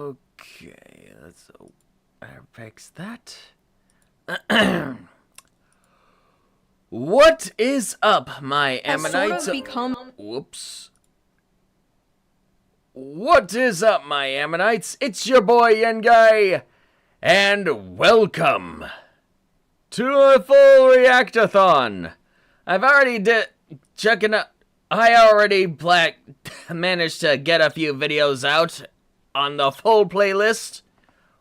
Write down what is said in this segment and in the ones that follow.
Okay, let's fix that. What is up, my Ammonites? Whoops. What is up, my Ammonites? It's your boy Yengai, and welcome to a full reactathon. I've already managed to get a few videos out on the full playlist.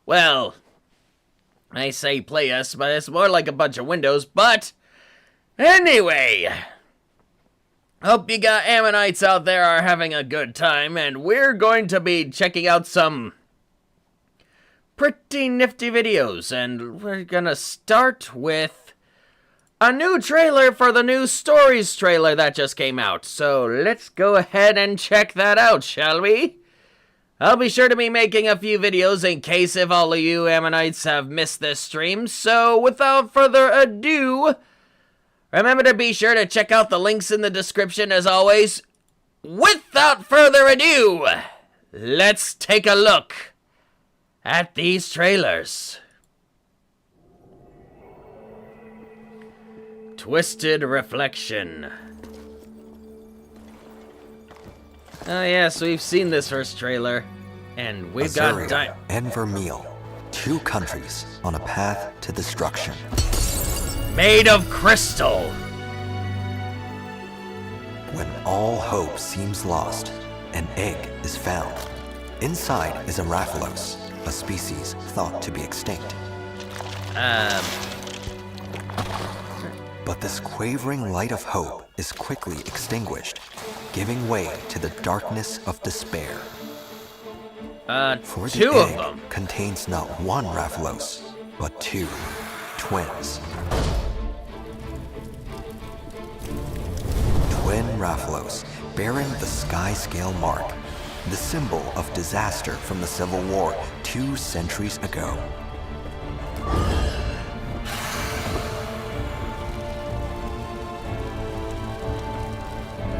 Well, I say playlist, but it's more like a bunch of windows, but anyway, hope you got Ammonites out there are having a good time, and we're going to be checking out some pretty nifty videos, and we're gonna start with a new trailer for the new Stories trailer that just came out. So let's go ahead and check that out, shall we? I'll be sure to be making a few videos in case if all of you Ammonites have missed this stream, so without further ado, remember to be sure to check out the links in the description as always. Without further ado, let's take a look at these trailers. Twisted Reflection. Oh yes, we've seen this first trailer, and we've got and Vermeil, two countries on a path to destruction. Made of crystal. When all hope seems lost, an egg is found. Inside is a Raphalos, a species thought to be extinct. But this quavering light of hope is quickly extinguished, giving way to the darkness of despair. For two the of egg them contains not one Raphalos, but two twins. Twin Raphalos, bearing the sky scale mark, the symbol of disaster from the Civil War 2 centuries ago.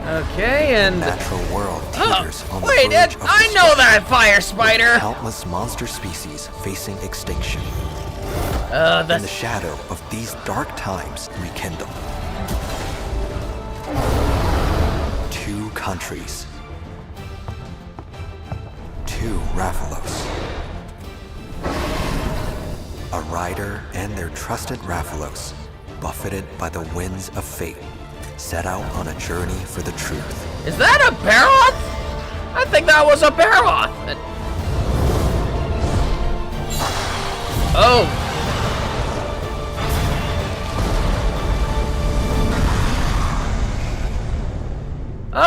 Okay, and natural world teeters on the wait, verge of I know that fire spider. Countless monster species facing extinction. In the shadow of these dark times rekindle. Two countries. Two Raphalos. A rider and their trusted Raphalos, buffeted by the winds of fate, set out on a journey for the truth. Is that a Baroth? I think that was a Baroth. Oh.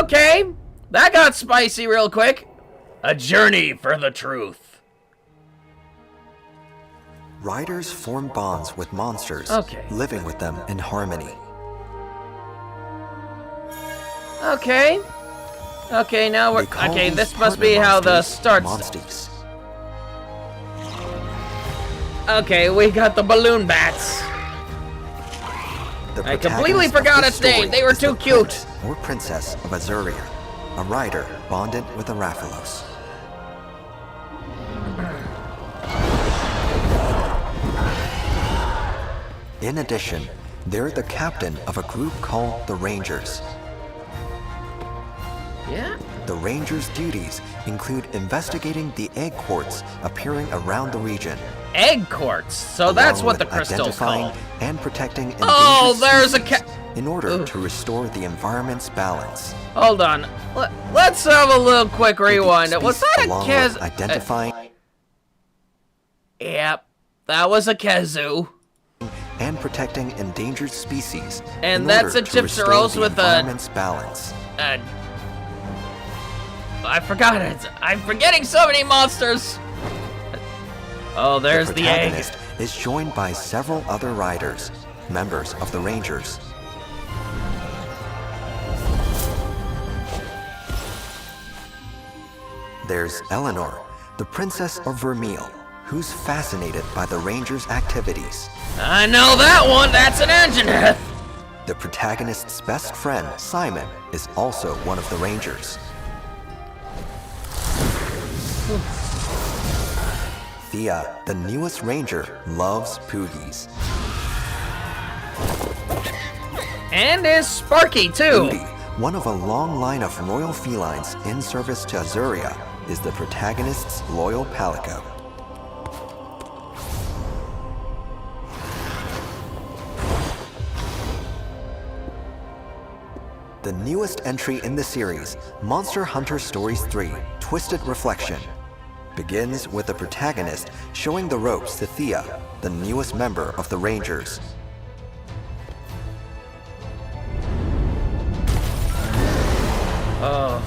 Okay, that got spicy real quick. A journey for the truth. Riders form bonds with monsters, living with them in harmony. Okay. Okay, now we're... Okay, this must be how the starts... Monsties. Okay, we got the balloon bats. I completely forgot its name. They were too cute. Or princess of Azuria, a rider bonded with a Raphalos. In addition, they're the captain of a group called the Rangers. Yeah? The Rangers' duties include investigating the egg quartz appearing around the region. Egg quartz? So that's what the crystal's called. And protecting endangered there's a species in order to restore the environment's balance. Hold on. Let's have a little quick rewind. Was that a Kaz? Identifying. Yep, that was a Kazoo. And protecting endangered species. And that's a Gypsaros with environment's balance. I forgot it. I'm forgetting so many monsters. Oh, there's the egg. The protagonist is joined by several other riders, members of the Rangers. There's Eleanor, the princess of Vermeil, who's fascinated by the Rangers' activities. I know that one. That's an Anjanath. The protagonist's best friend, Simon, is also one of the Rangers. Thea, the newest ranger, loves Poogies. And is Sparky, too. Poogie, one of a long line of royal felines in service to Azuria, is the protagonist's loyal palico. The newest entry in the series, Monster Hunter Stories 3: Twisted Reflection, begins with the protagonist showing the ropes to Thea, the newest member of the Rangers. Oh.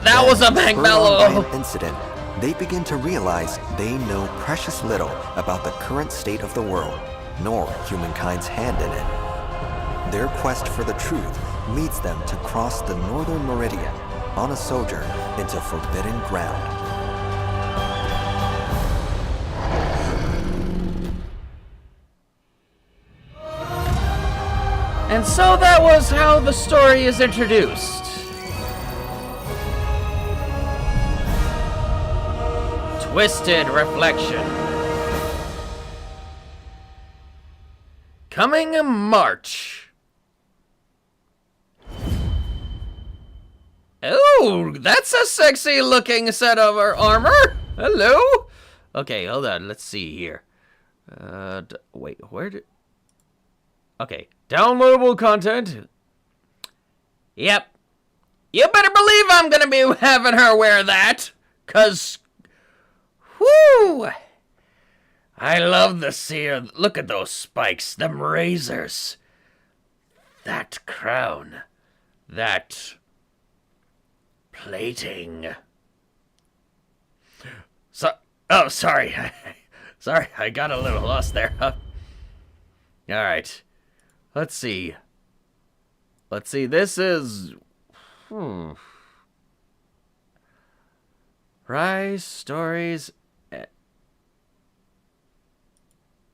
That was a bang mellow. Incident, they begin to realize they know precious little about the current state of the world, nor humankind's hand in it. Their quest for the truth leads them to cross the northern meridian on a sojourn into forbidden ground. And so that was how the story is introduced. Twisted Reflection. Coming in March. Oh, that's a sexy looking set of armor. Hello. Okay, hold on. Let's see here. Wait, where did... Okay, downloadable content. Yep. You better believe I'm gonna be having her wear that. 'Cause... Whoo! I love the seer. Look at those spikes, them razors. That crown. That... plating. Oh, sorry. Sorry, I got a little lost there. Alright. Let's see. This is... Rise, stories...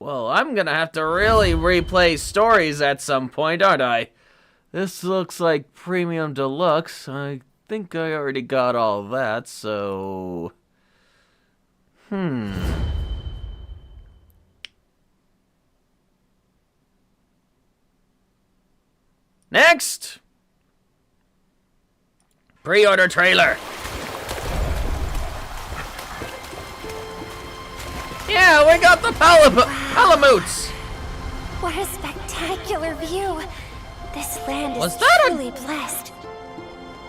Well, I'm gonna have to really replay stories at some point, aren't I? This looks like Premium Deluxe. I think I already got all that, so... Next! Pre-order trailer. Yeah, we got the Palamutes. What a spectacular view. This land is Was that truly blessed.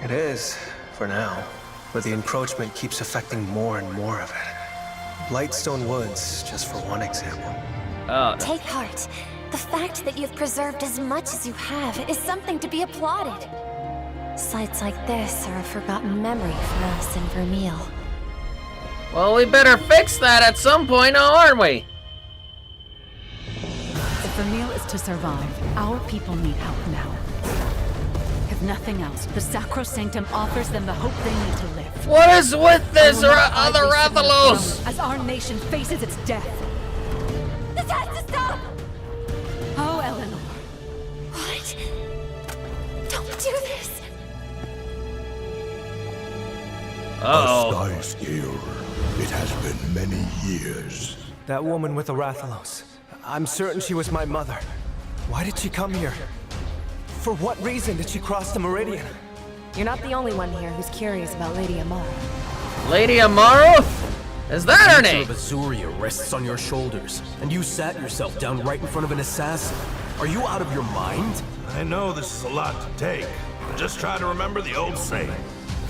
It is, for now. But the encroachment keeps affecting more and more of it. Lightstone Woods, just for one example. Take heart. The fact that you've preserved as much as you have is something to be applauded. Sites like this are a forgotten memory for us in Vermeil. Well, we better fix that at some point, aren't we? If Vermeil is to survive, our people need help now. If nothing else, the Sacrosanctum offers them the hope they need to live. What is with this I will not other hide this Rathalos? as our nation faces its death. This has to stop! Oh, Eleanor. What? Don't do this! Uh-oh. A sky scale. It has been many years. That woman with the Rathalos. I'm certain she was my mother. Why did she come here? For what reason did she cross the Meridian? You're not the only one here who's curious about Lady Amara. Lady Amaro? Is that her The name? of Azuria rests on your shoulders, and you sat yourself down right in front of an assassin. Are you out of your mind? I know this is a lot to take, but just try to remember the old saying.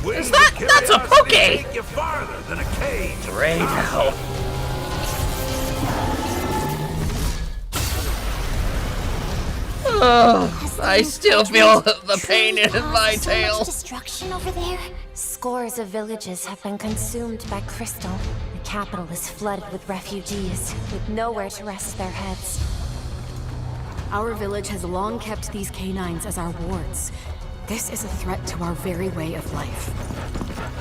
Is that's a Poke? Take you farther than a cage. Great hell. I still feel the pain in my so tail. much destruction over there. Scores of villages have been consumed by crystal. The capital is flooded with refugees, with nowhere to rest their heads. Our village has long kept these canines as our wards. This is a threat to our very way of life.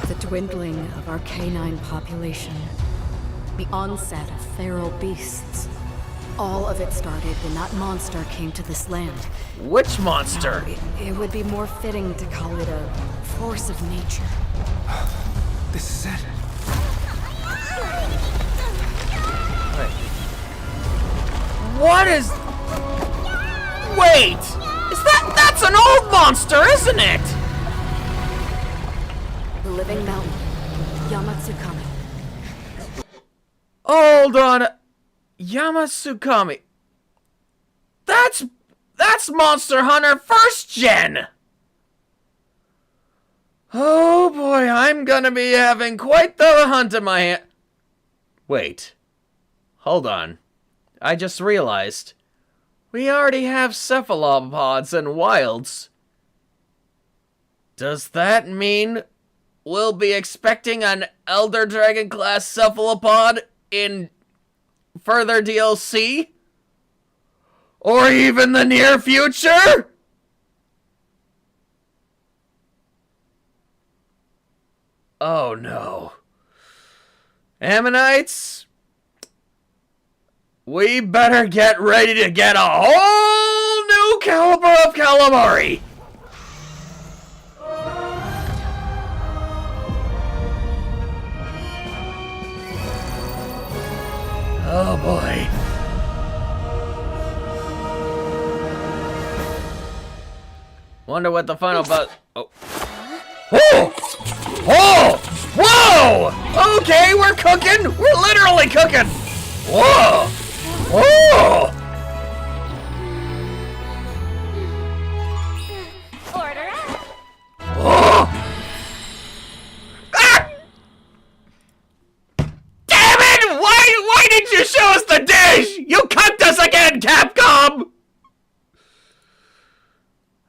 The dwindling of our canine population, the onset of feral beasts. All of it started when that monster came to this land. Which monster? It would be more fitting to call it a force of nature. This is it. What is... Wait! That's an old monster, isn't it? The living mountain. Yamatsukami. Hold on. Yamasukami. That's Monster Hunter 1st Gen! Oh boy, I'm gonna be having quite the hunt in my hand. Wait. Hold on. I just realized. We already have cephalopods and wilds. Does that mean we'll be expecting an Elder Dragon class cephalopod in further DLC? Or even the near future? Oh no. Ammonites? We better get ready to get a whole new caliber of calamari! Oh boy. Wonder what the final oh. Oh! Oh! Whoa! Okay, we're cooking! We're literally cooking! Whoa! Whoa! Order up. Oh! Ah! Damn it! Why didn't you show us the dish? You cooked us again, Capcom!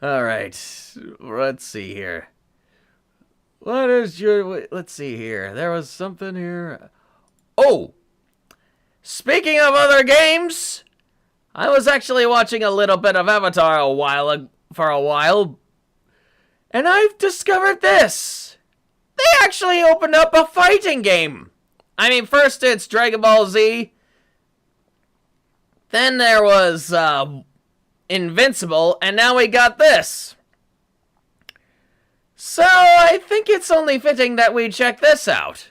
Alright, let's see here. What is your... Let's see here. There was something here. Oh! Speaking of other games, I was actually watching a little bit of Avatar for a while, and I've discovered this. They actually opened up a fighting game. I mean, first it's Dragon Ball Z, then there was Invincible, and now we got this. So I think it's only fitting that we check this out.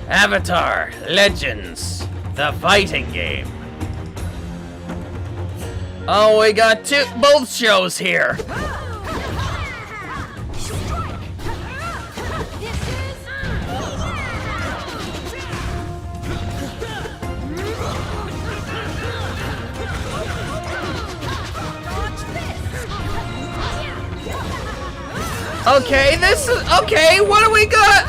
Avatar Legends, the fighting game. Oh, we got both shows here. Okay, this is... Okay, what do we got?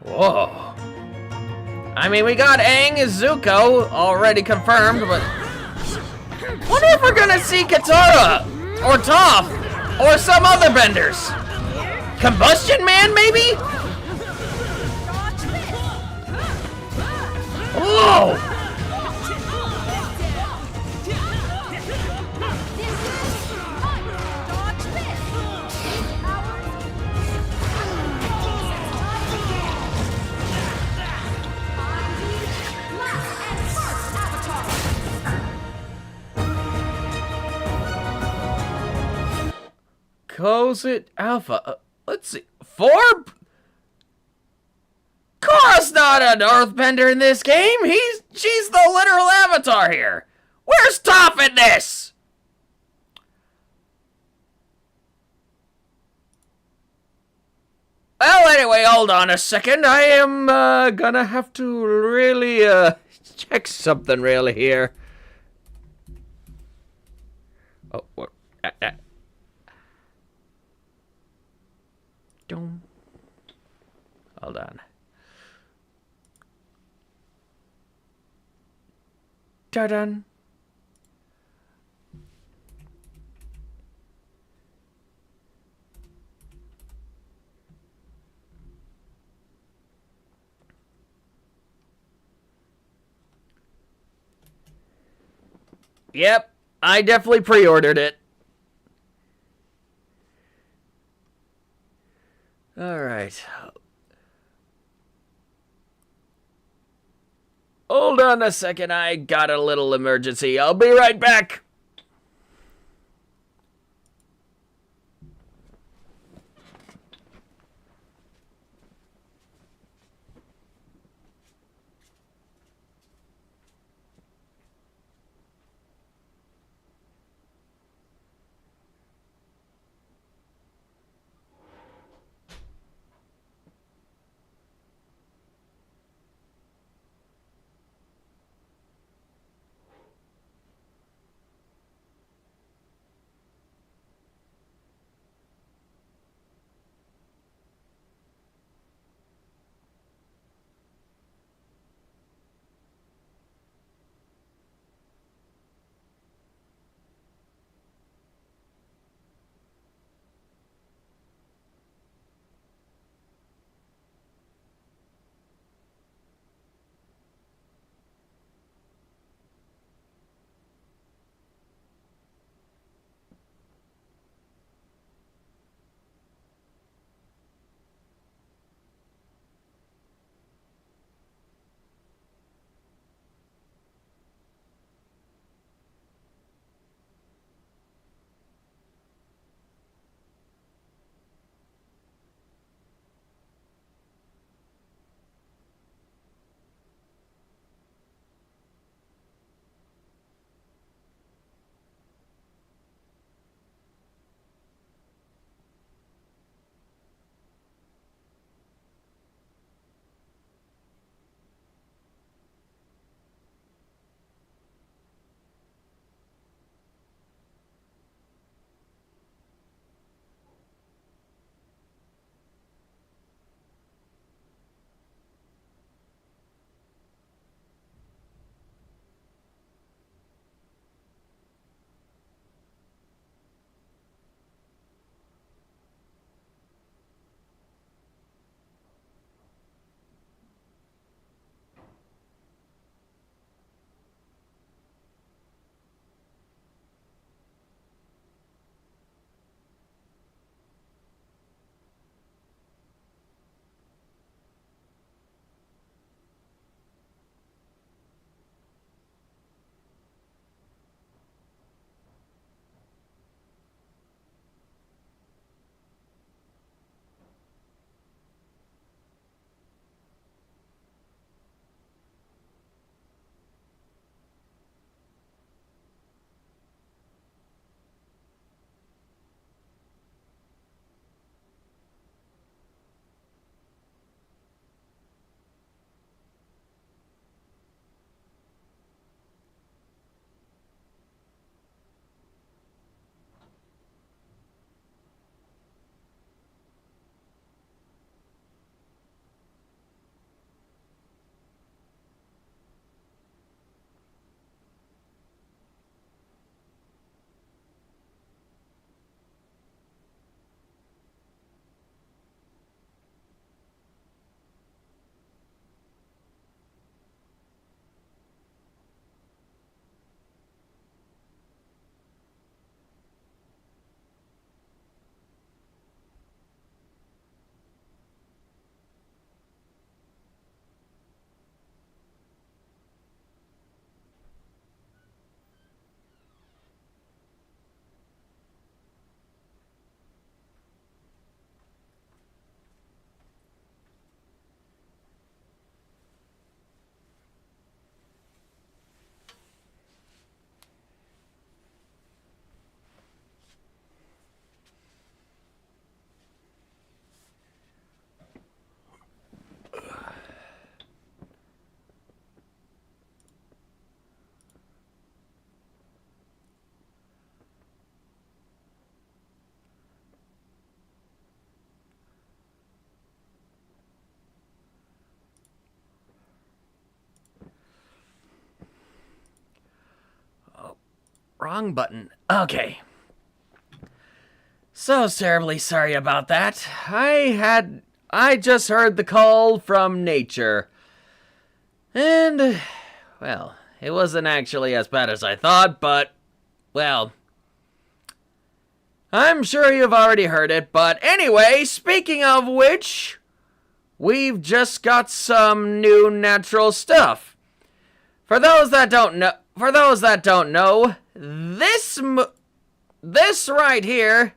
Whoa. I mean, we got Aang as Zuko, already confirmed, but... Wonder if we're gonna see Katara, or Toph, or some other benders. Combustion Man, maybe? Whoa! Closet Alpha. Let's see. Korra's not an earthbender in this game. She's the literal avatar here. Where's Toph in this? Well, anyway, hold on a second. I am gonna have to really check something really here. Oh, what? Hold on. Dun. Yep, I definitely pre-ordered it. All right. Hold on a second, I got a little emergency. I'll be right back. Wrong button. Okay. So terribly sorry about that. I just heard the call from nature. And, well, it wasn't actually as bad as I thought, but, well, I'm sure you've already heard it. But anyway, speaking of which, we've just got some new natural stuff. For those that don't know, this right here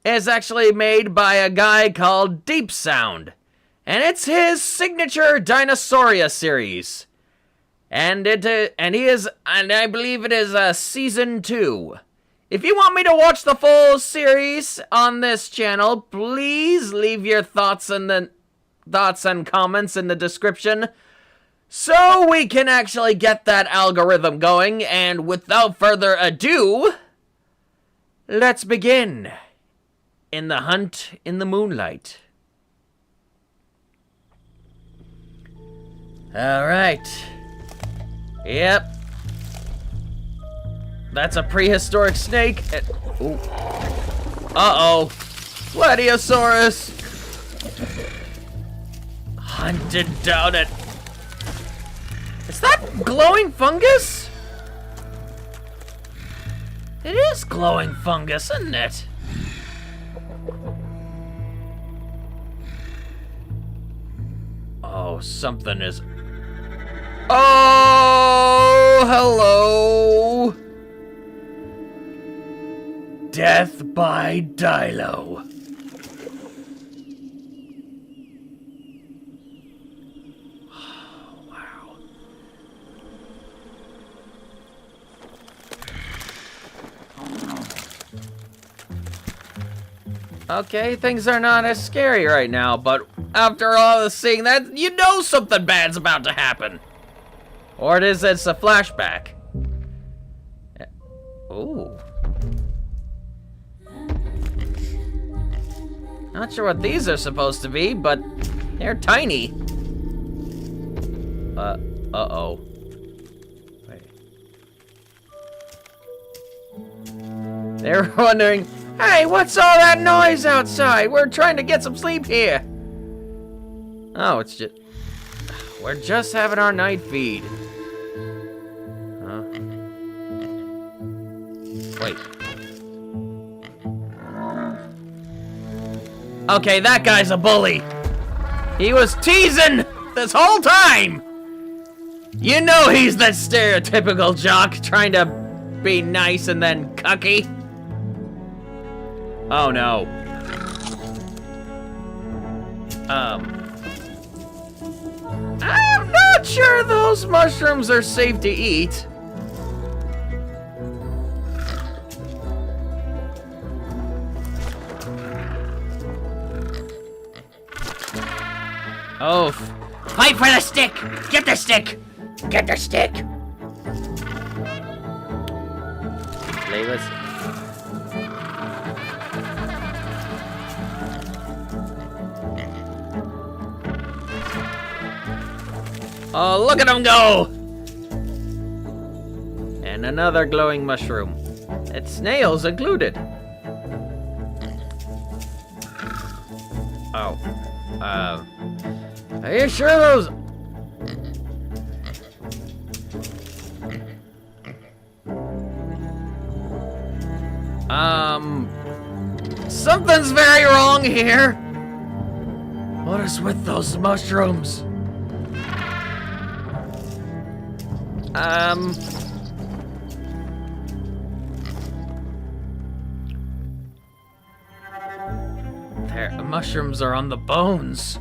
is actually made by a guy called Deep Sound, and it's his signature Dinosauria series. And I believe it is season 2. If you want me to watch the full series on this channel, please leave your thoughts and comments in the description so we can actually get that algorithm going. And without further ado, let's begin in the hunt in the moonlight. All right. Yep. That's a prehistoric snake. Ooh. Uh-oh. Ladiosaurus. Hunted down it. Is that glowing fungus? It is glowing fungus, isn't it? Oh, something is... Oh, hello. Death by Dilo. Wow. Okay, things are not as scary right now, but after all the seeing that, you know something bad's about to happen. Or it's a flashback. Ooh. Not sure what these are supposed to be, but they're tiny. Uh-oh. Wait. They're wondering, hey, what's all that noise outside? We're trying to get some sleep here. Oh, it's just... We're just having our night feed. Huh? Wait. Okay, that guy's a bully. He was teasing this whole time. You know he's that stereotypical jock trying to be nice and then cucky. Oh no. I'm not sure those mushrooms are safe to eat. Oh, fight for the stick! Get the stick! Get the stick! Flavors. Oh, look at him go! And another glowing mushroom. It's snails included. Oh. Are you sure those... Something's very wrong here. What is with those mushrooms? The mushrooms are on the bones.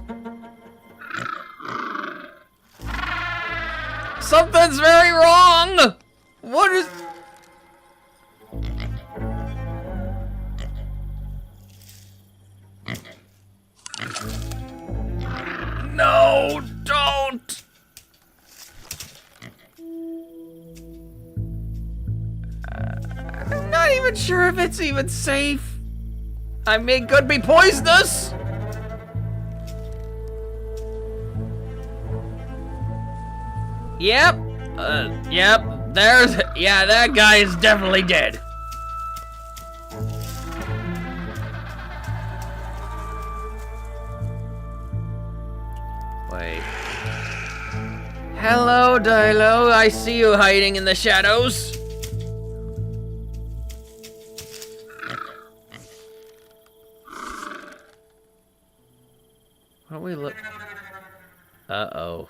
Something's very wrong! What is... No, don't! I'm not even sure if it's even safe. I mean, could be poisonous. Yep. Yep. Yeah, that guy is definitely dead. Wait. Hello, Dilo. I see you hiding in the shadows. What do we look? Uh-oh.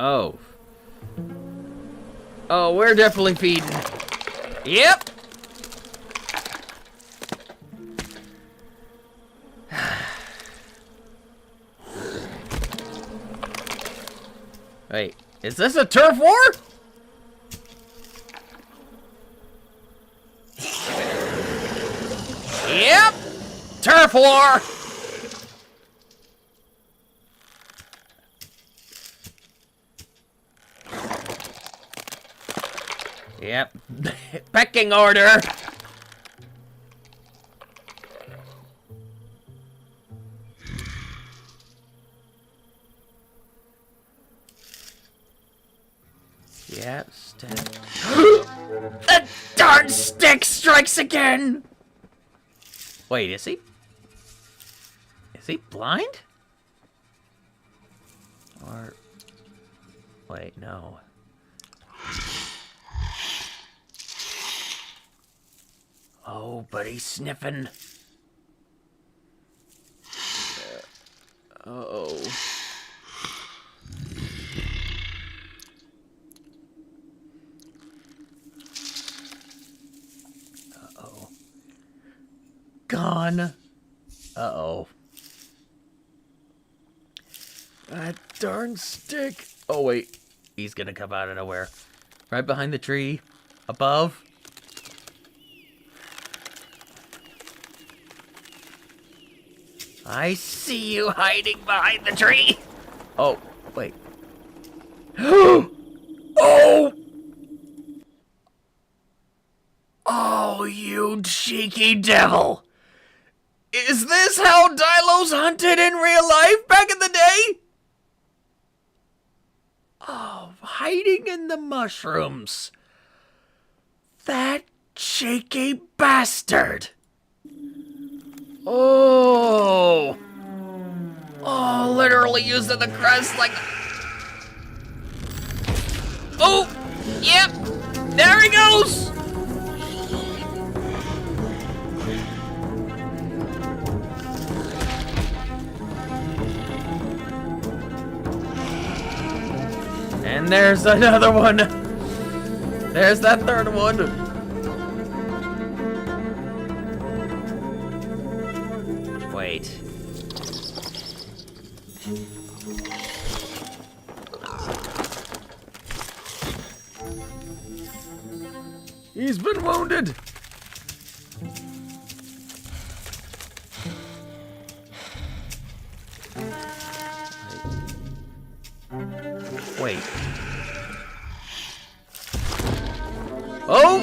Oh. Oh, we're definitely feeding. Yep. Wait, is this a turf war? Yep. Turf war. Yep. Pecking order. Yep, step. The darn stick strikes again! Wait, is he? Is he blind? Or... Wait, no. Oh, but he's sniffing. Uh-oh. Uh-oh. Gone. Uh-oh. That darn stick. Oh, wait. He's gonna come out of nowhere. Right behind the tree. Above. I see you hiding behind the tree. Oh, wait. Oh! Oh, you cheeky devil. Is this how Dilos hunted in real life back in the day? Oh, hiding in the mushrooms. That cheeky bastard. Oh. Oh, literally using the crest like... Oh, yep. There he goes. And there's another one. There's that third one. Wait. He's been wounded. Wait. Oh!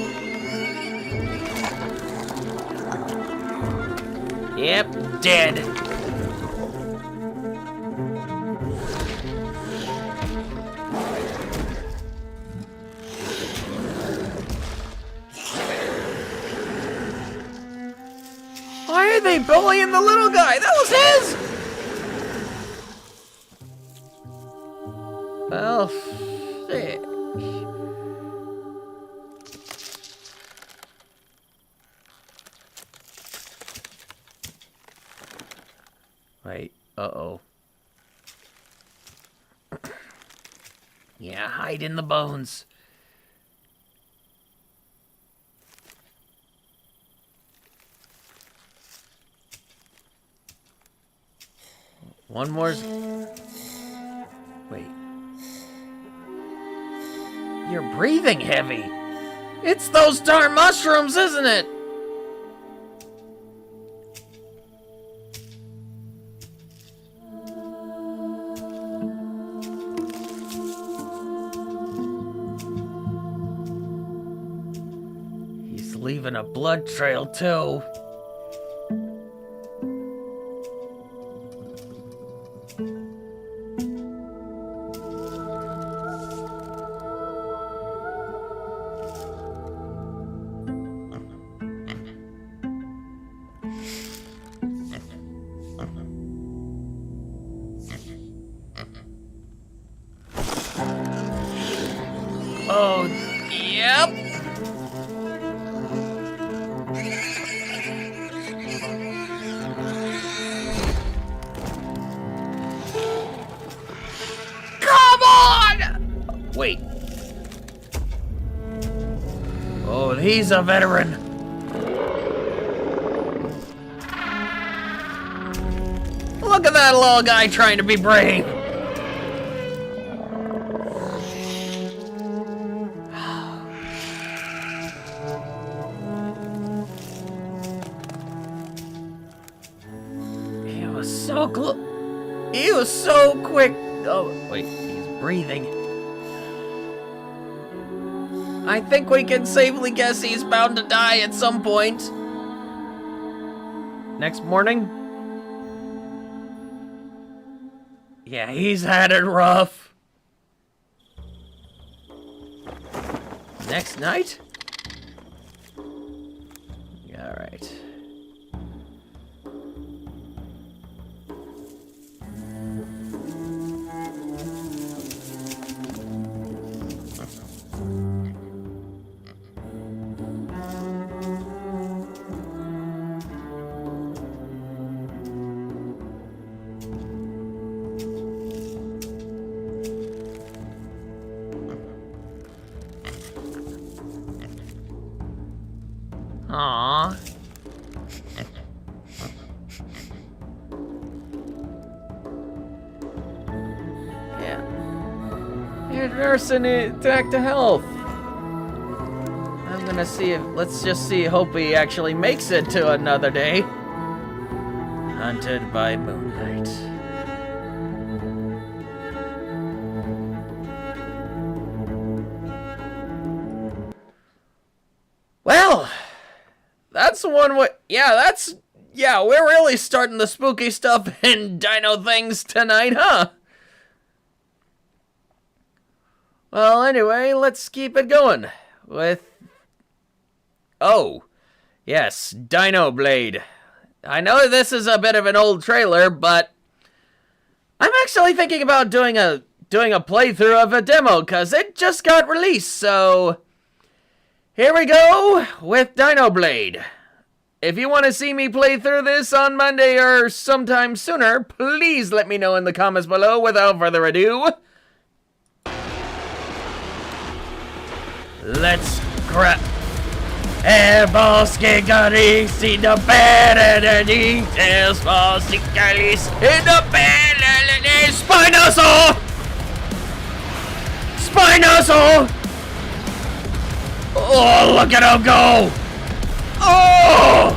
Yep, dead. Why are they bullying the little guy? That was his! Well, shit. Wait, uh-oh. Yeah, hide in the bones. One more. Wait. You're breathing heavy. It's those darn mushrooms, isn't it? He's leaving a blood trail, too. Oh, yep. Wait. Oh, he's a veteran. Look at that little guy trying to be brave. He was so close. He was so quick. Oh, wait, he's breathing. I think we can safely guess he's bound to die at some point. Next morning? Yeah, he's had it rough. Next night? Yeah, alright. Aww. Yeah. You're nursing it back to health. I'm gonna see if, let's just see, hope he actually makes it to another day. Hunted by moonlight. Well, that's one way. Yeah, we're really starting the spooky stuff and dino things tonight, huh? Well, anyway, let's keep it going with... Oh, yes, Dino Blade. I know this is a bit of an old trailer, but I'm actually thinking about doing a playthrough of a demo, because it just got released, so... Here we go with Dino Blade. If you want to see me play through this on Monday or sometime sooner, please let me know in the comments below. Without further ado, let's grab... Bosque Garis in the bed and details, Bosque Garis in the bed and Spinosaur! Spinosaur! Oh, look at him go! Oh!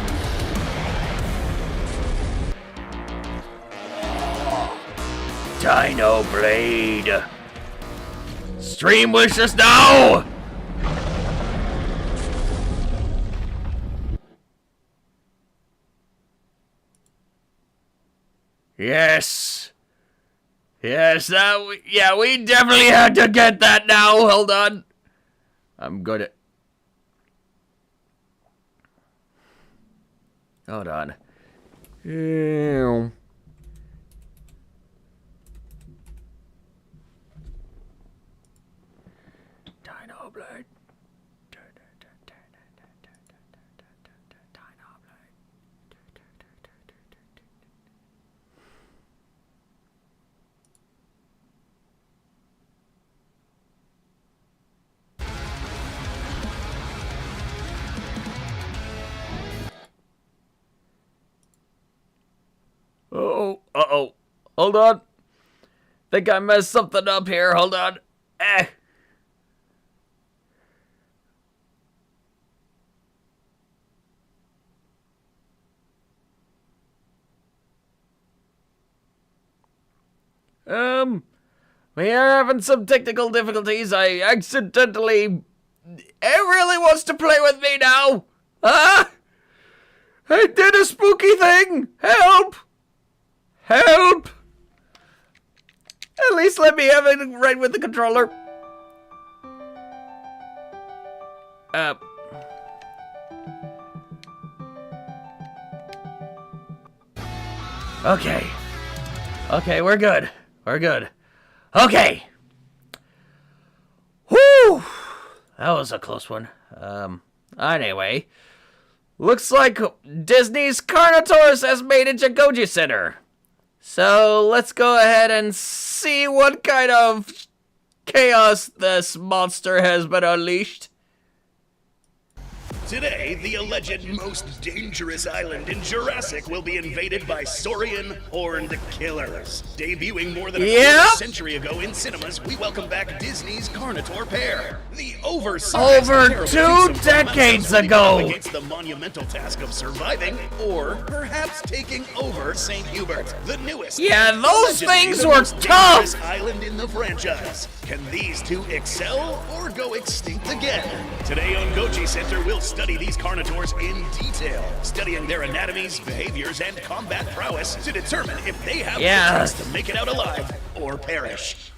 Dino Blade. Stream wishes now! Yes. Yes, yeah, we definitely had to get that now. Hold on. I'm gonna... Hold on. Ew. Dino Blade. Dino Blade. Oh, uh-oh. Hold on. Think I messed something up here. Hold on. We are having some technical difficulties. I accidentally... It really wants to play with me now. Ah! I did a spooky thing. Help! Help! At least let me have it right with the controller. Okay. Okay, we're good. We're good. Okay. Whew! That was a close one. Anyway. Looks like Disney's Carnotaurus has made it to Goji Center. So let's go ahead and see what kind of chaos this monster has been unleashed. Today, the alleged most dangerous island in Jurassic will be invaded by Saurian horned killers. Debuting more than a quarter century ago in cinemas, we welcome back Disney's Carnotaur pair. The oversized, over 2 decades ago, against the monumental task of surviving, or perhaps taking over St. Hubert, the newest. Yeah, those things were most tough. dangerous island in the franchise. Can these two excel or go extinct again? Today on Gochi Center, we'll study these Carnotaurs in detail, studying their anatomies, behaviors, and combat prowess to determine if they have the chance to make it out alive or perish.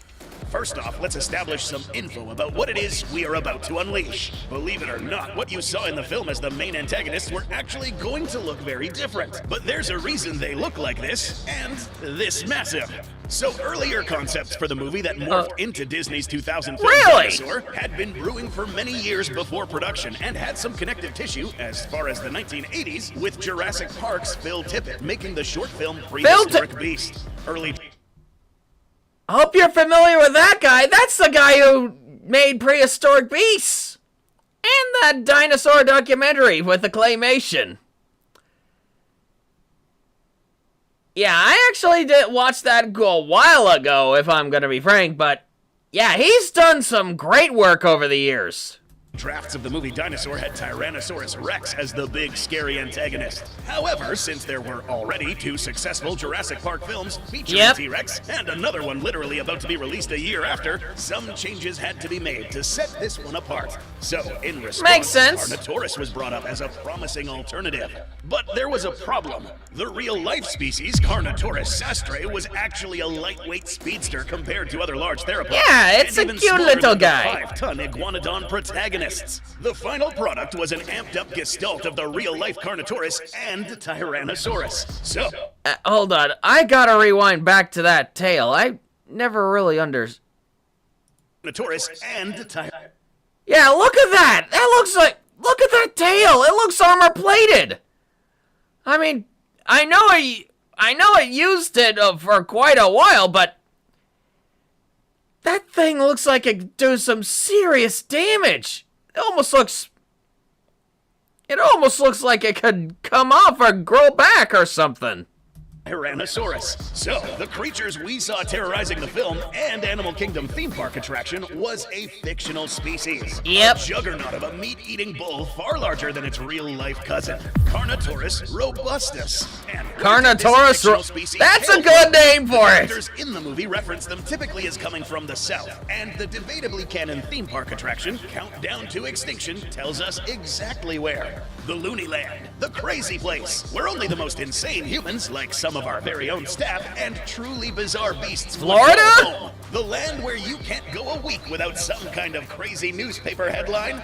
First off, let's establish some info about what it is we are about to unleash. Believe it or not, what you saw in the film as the main antagonists were actually going to look very different. But there's a reason they look like this, and this massive. So earlier concepts for the movie that morphed into Disney's 2000 film Dinosaur had been brewing for many years before production and had some connective tissue as far as the 1980s with Jurassic Park's Phil Tippett making the short film Prehistoric Beast. I hope you're familiar with that guy. That's the guy who made Prehistoric Beasts and that dinosaur documentary with the claymation. Yeah, I actually did watch that a while ago, if I'm gonna be frank, but yeah, he's done some great work over the years. Drafts of the movie Dinosaur had Tyrannosaurus Rex as the big scary antagonist. However, since there were already 2 successful Jurassic Park films featuring T-Rex and another one literally about to be released a year after, some changes had to be made to set this one apart. So, in response, Carnotaurus was brought up as a promising alternative. But there was a problem. The real-life species, Carnotaurus sastre, was actually a lightweight speedster compared to other large theropods. Yeah, it's a cute little guy. 5-ton iguanodon protagonist. The final product was an amped-up gestalt of the real-life Carnotaurus and Tyrannosaurus. So, hold on, I gotta rewind back to that tail. I never really Carnotaurus and Yeah, look at that. That looks like. Look at that tail. It looks armor-plated. I mean, I know it used it for quite a while, but that thing looks like it could do some serious damage. It almost looks like it could come off or grow back or something. Tyrannosaurus. So, the creatures we saw terrorizing the film and Animal Kingdom theme park attraction was a fictional species. Yep. A juggernaut of a meat-eating bull far larger than its real-life cousin, Carnotaurus robustus. And Carnotaurus that's a good name for it. Characters in the movie reference them typically as coming from the south, and the debatably canon theme park attraction, Countdown to Extinction, tells us exactly where. The Looney Land, the crazy place, where only the most insane humans, like some of our very own staff, and truly bizarre beasts Florida? home. The land where you can't go a week without some kind of crazy newspaper headline.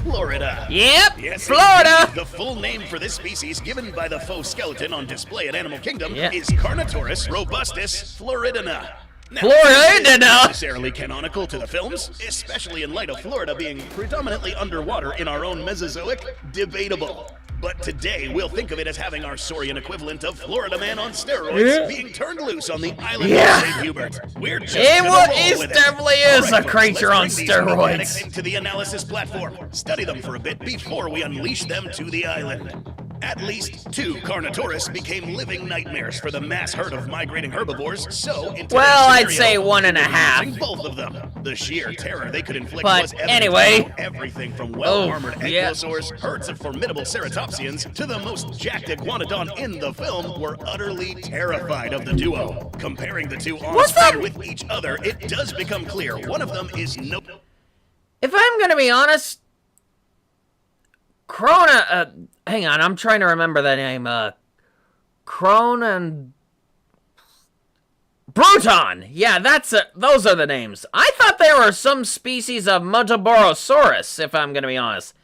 Florida. Yep, yes, Florida. Indeed. The full name for this species, given by the faux skeleton on display at Animal Kingdom, is Carnotaurus robustus floridana. Now, Florida this is necessarily canonical to the films, especially in light of Florida being predominantly underwater in our own Mesozoic, debatable. But today, we'll think of it as having our Saurian equivalent of Florida Man on steroids being turned loose on the island of St. Hubert. We're just definitely is a creature on steroids. Into the analysis platform. Study them for a bit before we unleash them to the island. At least 2 Carnotaurus became living nightmares for the mass herd of migrating herbivores, so in I'd say 1.5. Both of them. The sheer terror they could inflict but was evident. Anyway. Everything from well-armored ankylosaurs, herds of formidable ceratopsians, to the most jacked iguanodon in the film were utterly terrified of the duo. Comparing the 2 on screen with each other, it does become clear one of them is no... If I'm gonna be honest, hang on, I'm trying to remember the name. Cronan... Bruton! Yeah, those are the names. I thought they were some species of Monteborosaurus, if I'm gonna be honest.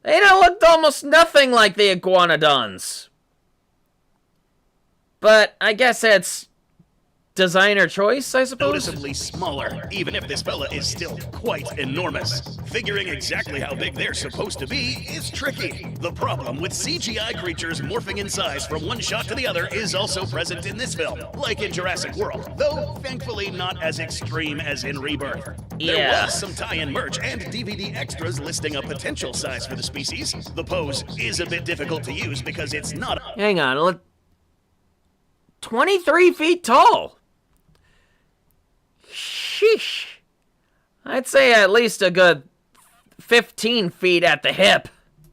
They looked almost nothing like the iguanodons. But I guess it's designer choice, I suppose? Noticeably smaller, even if this fella is still quite enormous. Figuring exactly how big they're supposed to be is tricky. The problem with CGI creatures morphing in size from one shot to the other is also present in this film, like in Jurassic World, though thankfully not as extreme as in Rebirth. There was some tie-in merch and DVD extras listing a potential size for the species. The pose is a bit difficult to use because it's not... Hang on, 23 feet tall. Sheesh. I'd say at least a good 15 feet at the hip.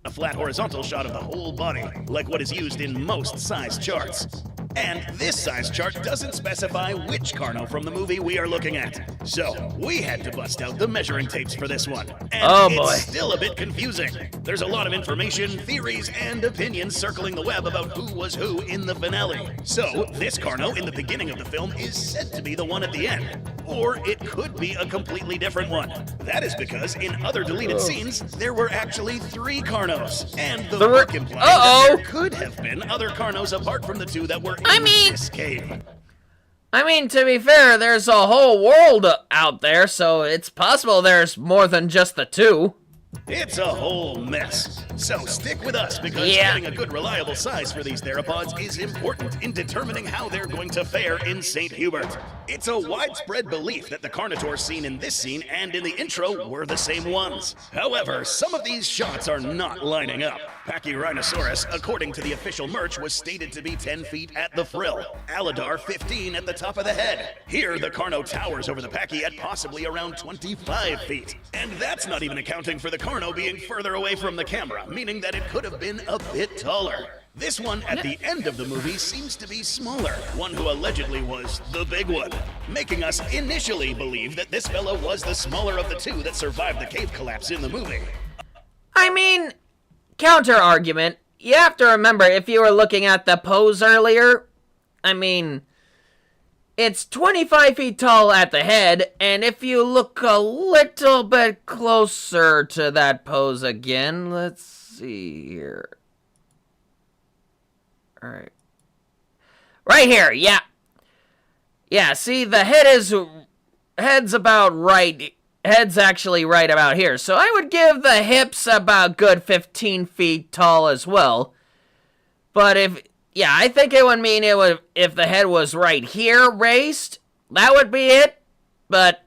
A flat horizontal shot of the whole body, like what is used in most size charts. And this size chart doesn't specify which Carno from the movie we are looking at. So, we had to bust out the measuring tapes for this one. And it's still a bit confusing. There's a lot of information, theories, and opinions circling the web about who was who in the finale. So, this Carno in the beginning of the film is said to be the one at the end. Or it could be a completely different one. That is because in other deleted scenes, there were actually 3 Carnos. And the book implies that there could have been other Carnos apart from the 2 that were in this cave. I mean, to be fair, there's a whole world out there, so it's possible there's more than just the 2. It's a whole mess. So stick with us because getting a good reliable size for these theropods is important in determining how they're going to fare in St. Hubert. It's a widespread belief that the Carnotaurs seen in this scene and in the intro were the same ones. However, some of these shots are not lining up. Pachyrhinosaurus, according to the official merch, was stated to be 10 feet at the frill. Aladar, 15 at the top of the head. Here, the Carno towers over the Pachy at possibly around 25 feet. And that's not even accounting for the Carno being further away from the camera, meaning that it could have been a bit taller. This one at the end of the movie seems to be smaller, one who allegedly was the big one, making us initially believe that this fella was the smaller of the 2 that survived the cave collapse in the movie. I mean, counter argument, you have to remember if you were looking at the pose earlier, I mean, it's 25 feet tall at the head, and if you look a little bit closer to that pose again, let's see here. Alright. Right here, yeah. Yeah, see, the head's about right. Head's actually right about here. So I would give the hips about good 15 feet tall as well. But I think it would mean if the head was right here raised, that would be it. But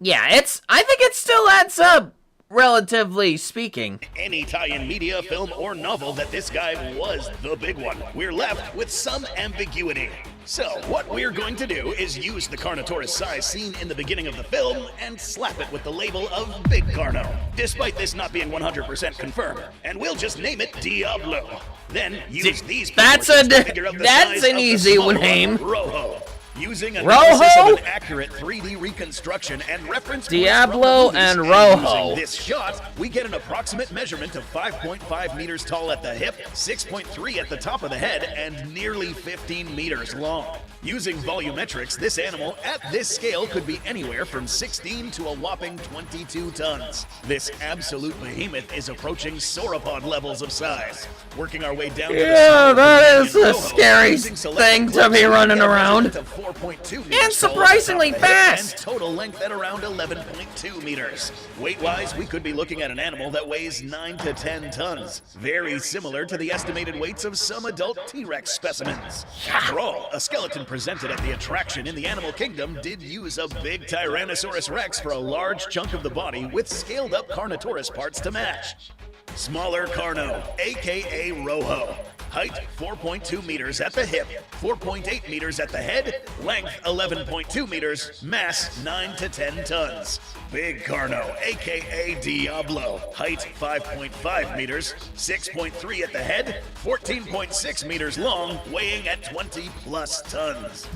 yeah, I think it still adds up, relatively speaking. Any tie-in media, film, or novel that this guy was the big one, we're left with some ambiguity. So, what we're going to do is use the Carnotaurus size seen in the beginning of the film and slap it with the label of Big Carno, despite this not being 100% confirmed. And we'll just name it Diablo. Then use these proportions to figure out the size an of easy the name. Rojo. Using analysis of an accurate 3D reconstruction and reference Diablo and Rojo. Using this shot, we get an approximate measurement of 5.5 meters tall at the hip, 6.3 at the top of the head, and nearly 15 meters long. Using volumetrics, this animal at this scale could be anywhere from 16 to a whopping 22 tons. This absolute behemoth is approaching sauropod levels of size. Working our way down to the that is a scary thing to be running around. And surprisingly fast! And total length at around 11.2 meters. Weight-wise, we could be looking at an animal that weighs 9 to 10 tons. Very similar to the estimated weights of some adult T-Rex specimens. After all, a skeleton presented at the attraction in the animal kingdom did use a big Tyrannosaurus Rex for a large chunk of the body with scaled-up Carnotaurus parts to match. Smaller Carno, aka Rojo. Height 4.2 meters at the hip, 4.8 meters at the head, length 11.2 meters, mass 9 to 10 tons. Big Carno, aka Diablo. Height 5.5 meters, 6.3 at the head, 14.6 meters long, weighing at 20 plus tons.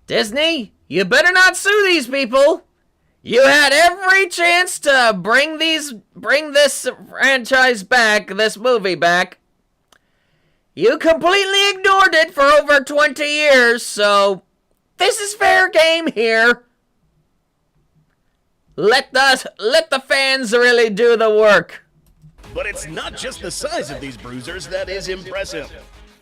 Disney, you better not sue these people. You had every chance to bring this franchise back, this movie back. You completely ignored it for over 20 years, so this is fair game here. Let the fans really do the work. But it's not just the size of these bruisers that is impressive.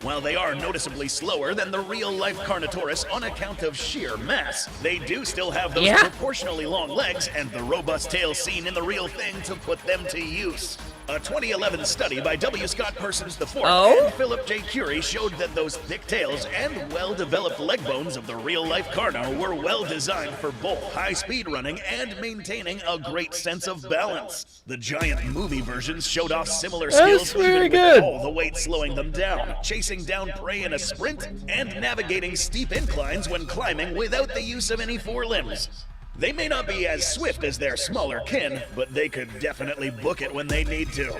While they are noticeably slower than the real-life Carnotaurus on account of sheer mass, they do still have those proportionally long legs and the robust tail seen in the real thing to put them to use. A 2011 study by W. Scott Persons IV and Philip J. Curie showed that those thick tails and well-developed leg bones of the real-life Carno were well designed for both high-speed running and maintaining a great sense of balance. The giant movie versions showed off similar skills even with all the weight slowing them down, chasing down prey in a sprint, and navigating steep inclines when climbing without the use of any forelimbs. They may not be as swift as their smaller kin, but they could definitely book it when they need to.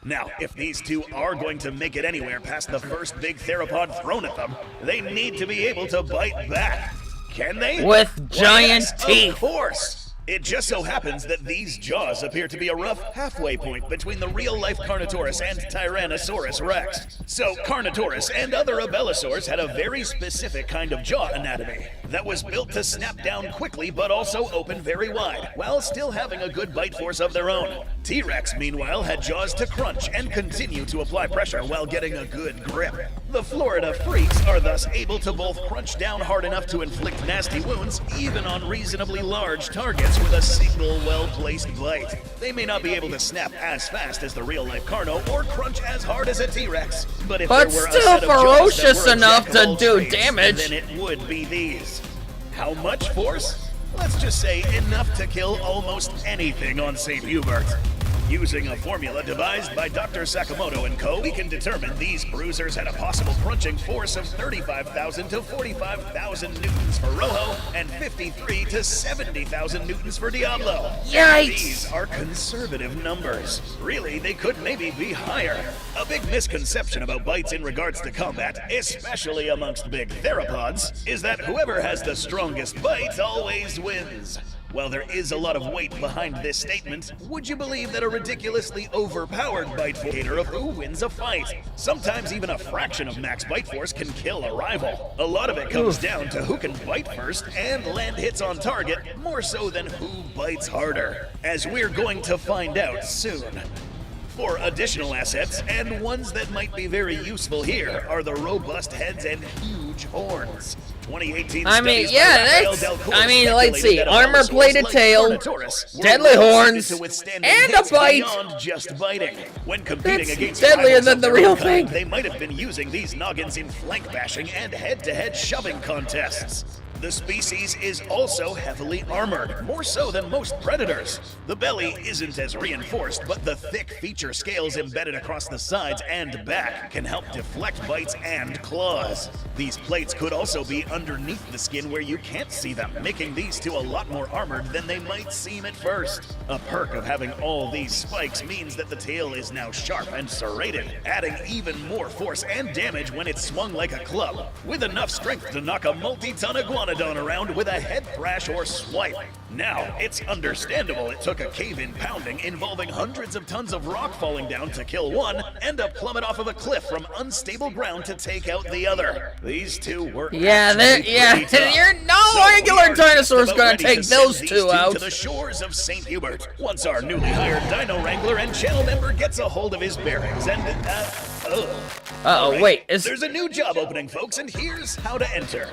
Now, if these two are going to make it anywhere past the first big theropod thrown at them, they need to be able to bite back. Can they? With giant teeth. Of course. It just so happens that these jaws appear to be a rough halfway point between the real-life Carnotaurus and Tyrannosaurus rex. So Carnotaurus and other abelisaurs had a very specific kind of jaw anatomy that was built to snap down quickly but also open very wide, while still having a good bite force of their own. T-Rex, meanwhile, had jaws to crunch and continue to apply pressure while getting a good grip. The Florida freaks are thus able to both crunch down hard enough to inflict nasty wounds, even on reasonably large targets, with a single well-placed bite. They may not be able to snap as fast as the real-life Carno or crunch as hard as a T-Rex, but if there were a set of jaws that were enough to do traits, damage, then it would be these. How much force? Let's just say enough to kill almost anything on St. Hubert. Using a formula devised by Dr. Sakamoto and co., we can determine these bruisers had a possible crunching force of 35,000 to 45,000 newtons for Rojo and 53 to 70,000 newtons for Diablo. Yikes! These are conservative numbers. Really, they could maybe be higher. A big misconception about bites in regards to combat, especially amongst big theropods, is that whoever has the strongest bite always wins. While there is a lot of weight behind this statement, would you believe that a ridiculously overpowered bite indicator of who wins a fight? Sometimes even a fraction of max bite force can kill a rival. A lot of it comes down to who can bite first and land hits on target, more so than who bites harder, as we're going to find out soon. For additional assets, and ones that might be very useful here, are the robust heads and huge horns. 2018 let's see, armor-plated tail, deadly horns, and a bite. Just biting. When competing against deadlier than the real thing. They might have been using these noggins in flank bashing and head-to-head shoving contests. The species is also heavily armored, more so than most predators. The belly isn't as reinforced, but the thick feature scales embedded across the sides and back can help deflect bites and claws. These plates could also be underneath the skin where you can't see them, making these two a lot more armored than they might seem at first. A perk of having all these spikes means that the tail is now sharp and serrated, adding even more force and damage when it's swung like a club, with enough strength to knock a multi-ton iguanodon around with a head thrash or swipe. Now, it's understandable it took a cave-in pounding involving hundreds of tons of rock falling down to kill one, and a plummet off of a cliff from unstable ground to take out the other. These two were you're no regular dinosaur's gonna take those two out. To the shores of St. Hubert. Once our newly hired Dino Wrangler and channel member gets a hold of his bearings and wait, there's a new job opening, folks, and here's how to enter.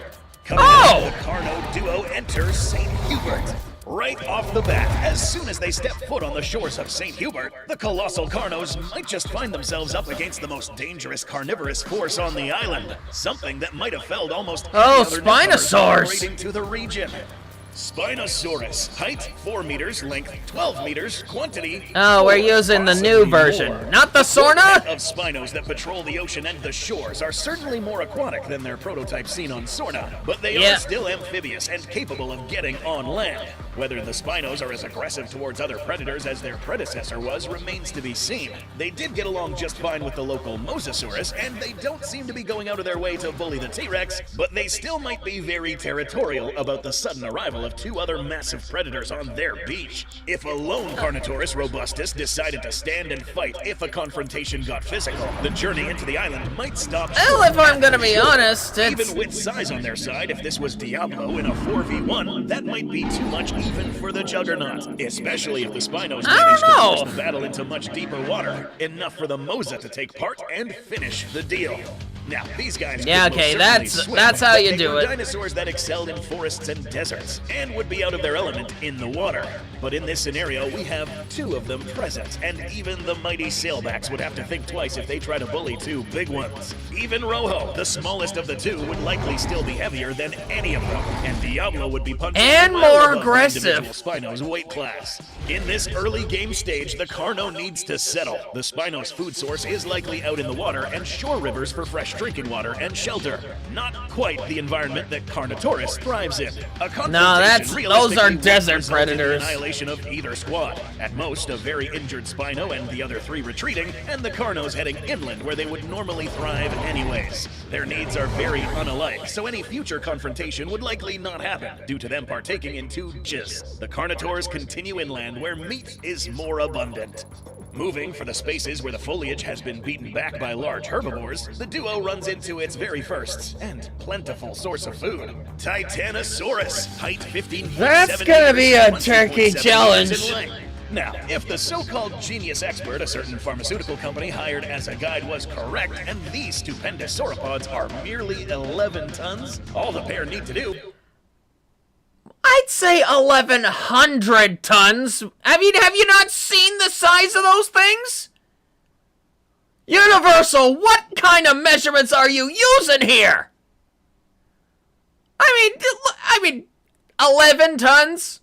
Coming out, the Carno duo enters St. Hubert. Right off the bat, as soon as they step foot on the shores of St. Hubert, the colossal Carnos might just find themselves up against the most dangerous carnivorous force on the island. Something that might have felled almost any other Spinosaurs migrating to the region. Spinosaurus, height 4 meters, length 12 meters, quantity. Oh, we're using the new version, not the Sorna? Of Spinos that patrol the ocean and the shores are certainly more aquatic than their prototype seen on Sorna, but they are still amphibious and capable of getting on land. Whether the Spinos are as aggressive towards other predators as their predecessor was remains to be seen. They did get along just fine with the local Mosasaurus, and they don't seem to be going out of their way to bully the T-Rex, but they still might be very territorial about the sudden arrival of two other massive predators on their beach. If a lone Carnotaurus robustus decided to stand and fight if a confrontation got physical, the journey into the island might stop short. Well, if I'm gonna be honest, even with size on their side, if this was Diablo in a 4v1, that might be too much even for the Juggernaut, especially if the Spinos managed to force the battle into much deeper water, enough for the Mosa to take part and finish the deal. Now, these guys Yeah, could okay, most certainly swim, that's how but you they do were it. dinosaurs that excelled in forests and deserts, and would be out of their element in the water. But in this scenario, we have two of them present, and even the mighty sailbacks would have to think twice if they try to bully two big ones. Even Rojo, the smallest of the two, would likely still be heavier than any of them, and Diablo would be punching And well more above the aggressive. individual Spino's weight class. In this early game stage, the Carno needs to settle. The Spino's food source is likely out in the water and shore rivers for fresh drinking water and shelter. Not quite the environment that Carnotaurus thrives in. A confrontation those are realistically would desert result in the predators. annihilation of either squad. At most, a very injured Spino and the other three retreating, and the Carnos heading inland where they would normally thrive anyways. Their needs are very unalike, so any future confrontation would likely not happen due to them partaking in two jizz. The Carnotaurs continue inland where meat is more abundant. Moving for the spaces where the foliage has been beaten back by large herbivores, the duo runs into its very first and plentiful source of food. Titanosaurus, height 15.7 That's gonna be a meters, turkey 1.7 challenge. meters in length. Now, if the so-called genius expert a certain pharmaceutical company hired as a guide was correct, and these stupendous sauropods are merely 11 tons, all the pair need to do... I'd say 1,100 tons. Have you not seen the size of those things? Universal, what kind of measurements are you using here? I mean, 11 tons?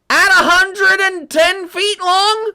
At 110 feet long?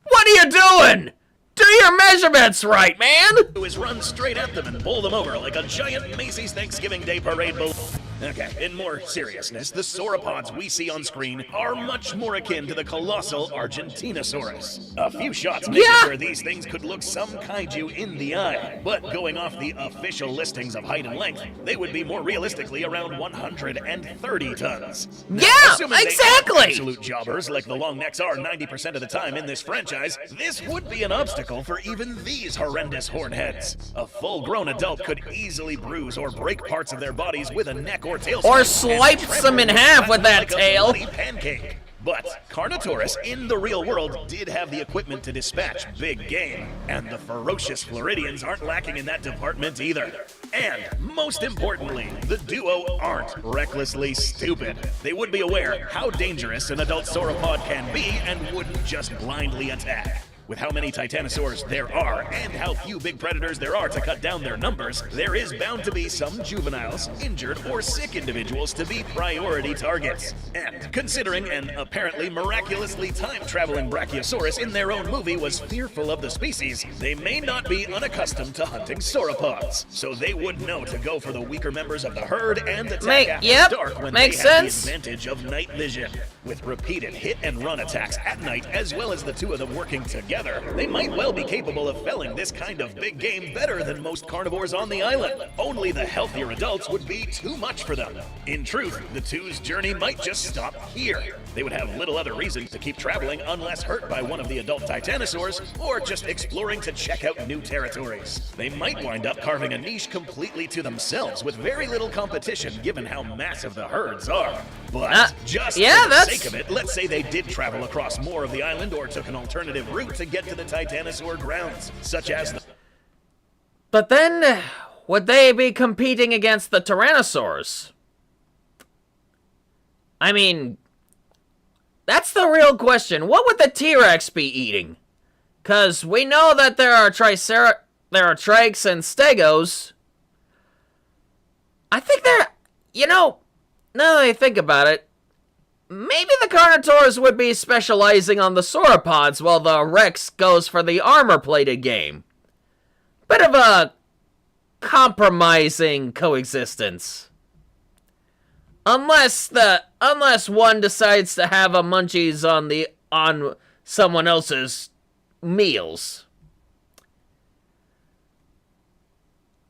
What are you doing? Do your measurements right, man! ...is run straight at them and bowl them over like a giant Macy's Thanksgiving Day parade balloon. Okay, in more seriousness, the sauropods we see on screen are much more akin to the colossal Argentinosaurus. A few shots make it where these things could look some kaiju in the eye, but going off the official listings of height and length, they would be more realistically around 130 tons. Now, Yeah, assuming they exactly! aren't absolute jobbers like the long necks are 90% of the time in this franchise, this would be an obstacle for even these horrendous hornheads. A full-grown adult could easily bruise or break parts of their bodies with a neck or tail Or swipe slice and them in trample half with that like a tail. bloody pancake. But Carnotaurus in the real world did have the equipment to dispatch big game, and the ferocious Floridians aren't lacking in that department either. And most importantly, the duo aren't recklessly stupid. They would be aware how dangerous an adult sauropod can be and wouldn't just blindly attack. With how many titanosaurs there are, and how few big predators there are to cut down their numbers, there is bound to be some juveniles, injured, or sick individuals to be priority targets. And considering an apparently miraculously time-traveling Brachiosaurus in their own movie was fearful of the species, they may not be unaccustomed to hunting sauropods, so they would know to go for the weaker members of the herd and attack after dark when they have the advantage of night vision. With repeated hit-and-run attacks at night, as well as the two of them working together, they might well be capable of felling this kind of big game better than most carnivores on the island. Only the healthier adults would be too much for them. In truth, the two's journey might just stop here. They would have little other reason to keep traveling unless hurt by one of the adult titanosaurs, or just exploring to check out new territories. They might wind up carving a niche completely to themselves with very little competition given how massive the herds are. But just for the sake of it, let's say they did travel across more of the island or took an alternative route to get to the titanosaur grounds, such as the... But then, would they be competing against the Tyrannosaurs? I mean, that's the real question. What would the T-Rex be eating? Because we know that there are trikes and stegos. I think they're, now that I think about it, maybe the Carnotaurs would be specializing on the sauropods while the Rex goes for the armor-plated game. Bit of a compromising coexistence. Unless one decides to have a munchies on someone else's meals.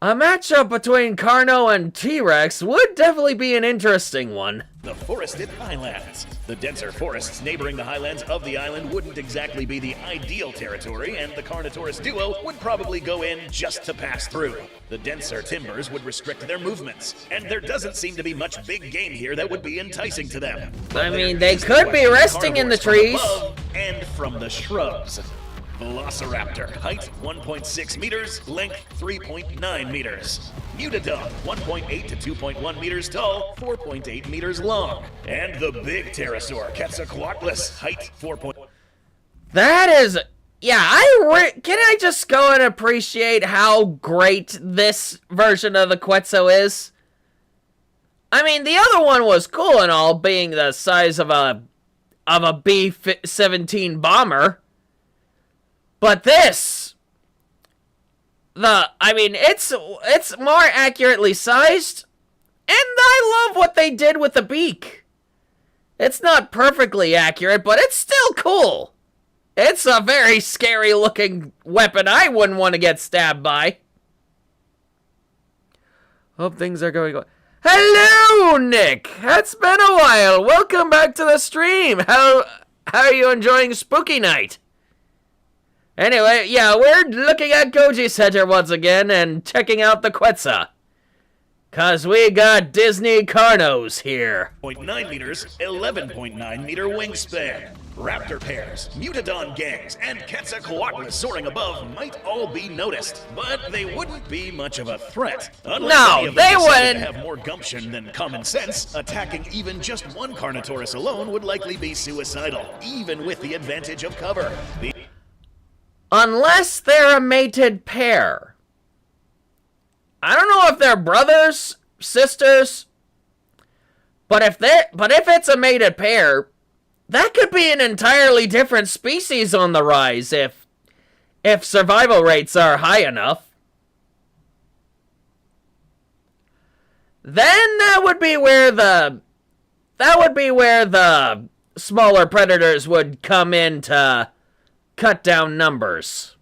A matchup between Carno and T-Rex would definitely be an interesting one. The forested highlands. The denser forests neighboring the highlands of the island wouldn't exactly be the ideal territory, and the Carnotaurus duo would probably go in just to pass through. The denser timbers would restrict their movements, and there doesn't seem to be much big game here that would be enticing to them. I mean, they could be resting in the trees. Above and from the shrubs. Velociraptor, height 1.6 meters, length 3.9 meters. Mutadon, 1.8 to 2.1 meters tall, 4.8 meters long. And the big pterosaur, Quetzalcoatlus, height 4. That is... Yeah, can I just go and appreciate how great this version of the Quetzal is? I mean, the other one was cool and all, being the size of a B-17 bomber. But this... it's more accurately sized. And I love what they did with the beak. It's not perfectly accurate, but it's still cool. It's a very scary looking weapon I wouldn't want to get stabbed by. Hope things are going well. Hello, Nick! It's been a while. Welcome back to the stream. How are you enjoying Spooky Night? Anyway, yeah, we're looking at Goji Center once again and checking out the Quetzal. 'Cause we got Disney Carnos here. 0.9 meters, 11.9 meter wingspan. Raptor pairs, Mutadon gangs, and Quetzalcoatlus soaring above might all be noticed, but they wouldn't be much of a threat. No, they wouldn't. Have more gumption than common sense. Attacking even just one Carnotaurus alone would likely be suicidal, even with the advantage of cover. Unless they're a mated pair. I don't know if they're brothers, sisters, but if it's a mated pair, that could be an entirely different species on the rise if survival rates are high enough. Then that would be where the smaller predators would come in to cut down numbers.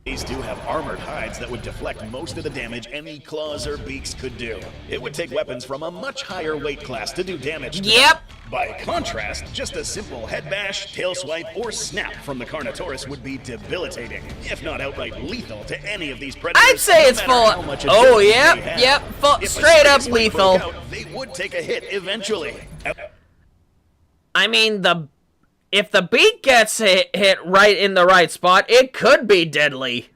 These do have armored hides that would deflect most of the damage any claws or beaks could do. It would take weapons from a much higher weight class to do damage to them. By contrast, just a simple head bash, tail swipe, or snap from the Carnotaurus would be debilitating, if not outright lethal to any of these predators. I'd say it's full of... Oh, yep, straight up lethal. They would take a hit eventually. I mean, if the beak gets hit right in the right spot, it could be deadly.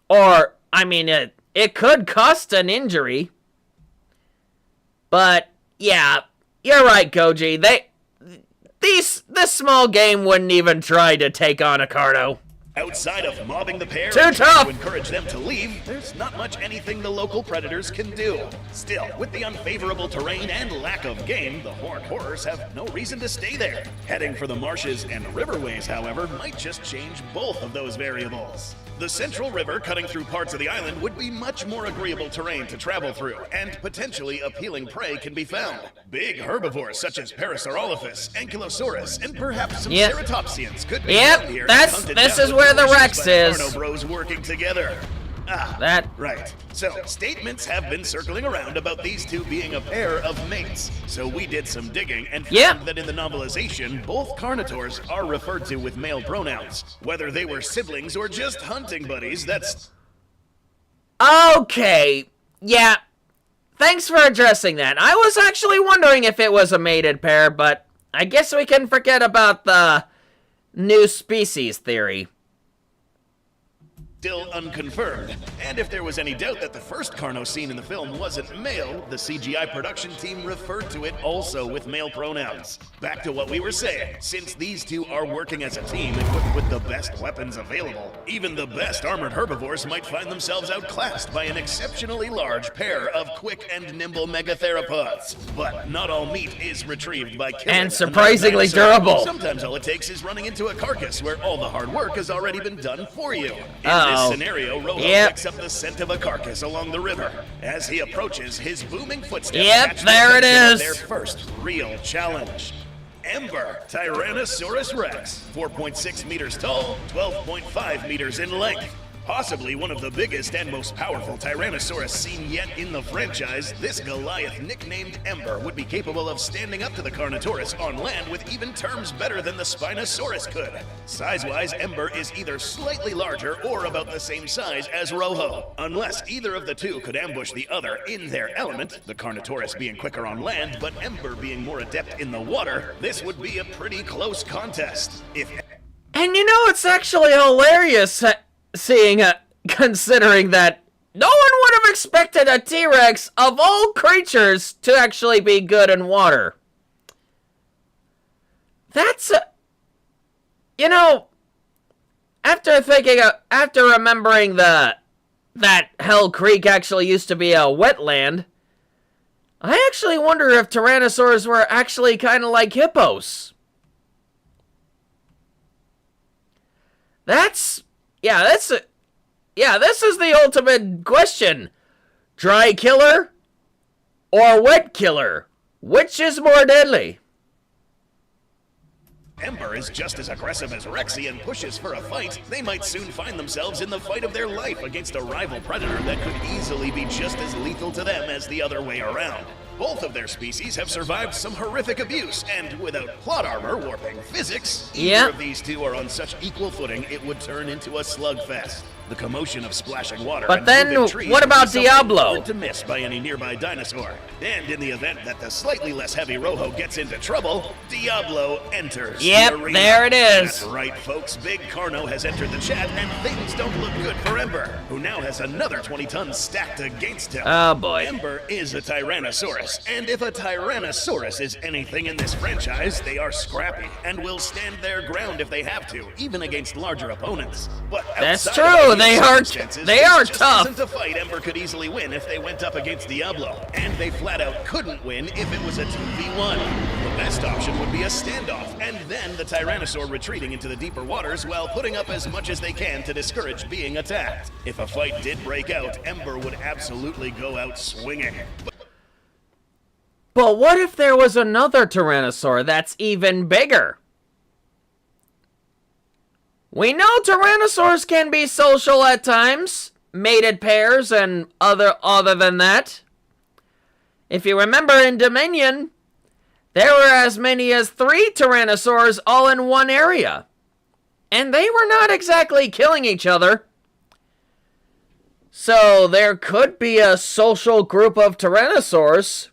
Or, I mean, it could cost an injury. But, yeah, you're right, Goji. This small game wouldn't even try to take on a Carno. Outside of mobbing the pair Too tough. to encourage them to leave, there's not much anything the local predators can do. Still, with the unfavorable terrain and lack of game, the horned horrors have no reason to stay there. Heading for the marshes and riverways, however, might just change both of those variables. The Central River cutting through parts of the island would be much more agreeable terrain to travel through, and potentially appealing prey can be found. Big herbivores such as Parasaurolophus, Ankylosaurus, and perhaps some ceratopsians could be found here. This is where the Rex is. Carno Bros working together. Right. So, statements have been circling around about these two being a pair of mates. So we did some digging and found that in the novelization, both Carnotaurs are referred to with male pronouns. Whether they were siblings or just hunting buddies, that's... Okay. Yeah. Thanks for addressing that. I was actually wondering if it was a mated pair, but I guess we can forget about the new species theory. Still unconfirmed. And if there was any doubt that the first Carno seen in the film wasn't male, the CGI production team referred to it also with male pronouns. Back to what we were saying, since these two are working as a team equipped with the best weapons available, even the best armored herbivores might find themselves outclassed by an exceptionally large pair of quick and nimble megatheropods. But not all meat is retrieved by killing. And surprisingly durable. Sometimes all it takes is running into a carcass where all the hard work has already been done for you. In this scenario, Rojo picks up the scent of a carcass along the river. As he approaches, his booming footsteps there it is. Their first real challenge. Ember, Tyrannosaurus Rex, 4.6 meters tall, 12.5 meters in length. Possibly one of the biggest and most powerful Tyrannosaurus seen yet in the franchise, this Goliath nicknamed Ember would be capable of standing up to the Carnotaurus on land with even terms better than the Spinosaurus could. Size-wise, Ember is either slightly larger or about the same size as Rojo. Unless either of the two could ambush the other in their element, the Carnotaurus being quicker on land, but Ember being more adept in the water, this would be a pretty close contest. And you know, it's actually hilarious seeing, considering that no one would have expected a T-Rex of all creatures to actually be good in water. That's, you know, after remembering that Hell Creek actually used to be a wetland, I actually wonder if tyrannosaurs were actually kind of like hippos. This is the ultimate question. Dry killer or wet killer? Which is more deadly? Ember is just as aggressive as Rexy and pushes for a fight. They might soon find themselves in the fight of their life against a rival predator that could easily be just as lethal to them as the other way around. Both of their species have survived some horrific abuse, and without plot armor warping physics, either of these two are on such equal footing it would turn into a slugfest. The commotion of splashing water but and then, moving trees what about would be Diablo? hard to miss by any nearby dinosaur. And in the event that the slightly less heavy Rojo gets into trouble, Diablo enters the arena. There it is. That's right, folks. Big Carno has entered the chat, and things don't look good for Ember, who now has another 20 tons stacked against him. Oh boy. Ember is a Tyrannosaurus, and if a Tyrannosaurus is anything in this franchise, they are scrappy and will stand their ground if they have to, even against larger opponents. But that's outside of true. these They circumstances, are this just tough. isn't a fight Ember could easily win if they went up against Diablo, and they flat out couldn't win if it was a 2v1. The best option would be a standoff, and then the Tyrannosaur retreating into the deeper waters while putting up as much as they can to discourage being attacked. If a fight did break out, Ember would absolutely go out swinging. But what if there was another Tyrannosaur that's even bigger? We know Tyrannosaurs can be social at times, mated pairs and other than that. If you remember in Dominion, there were as many as 3 Tyrannosaurs all in one area. And they were not exactly killing each other. So there could be a social group of Tyrannosaurs.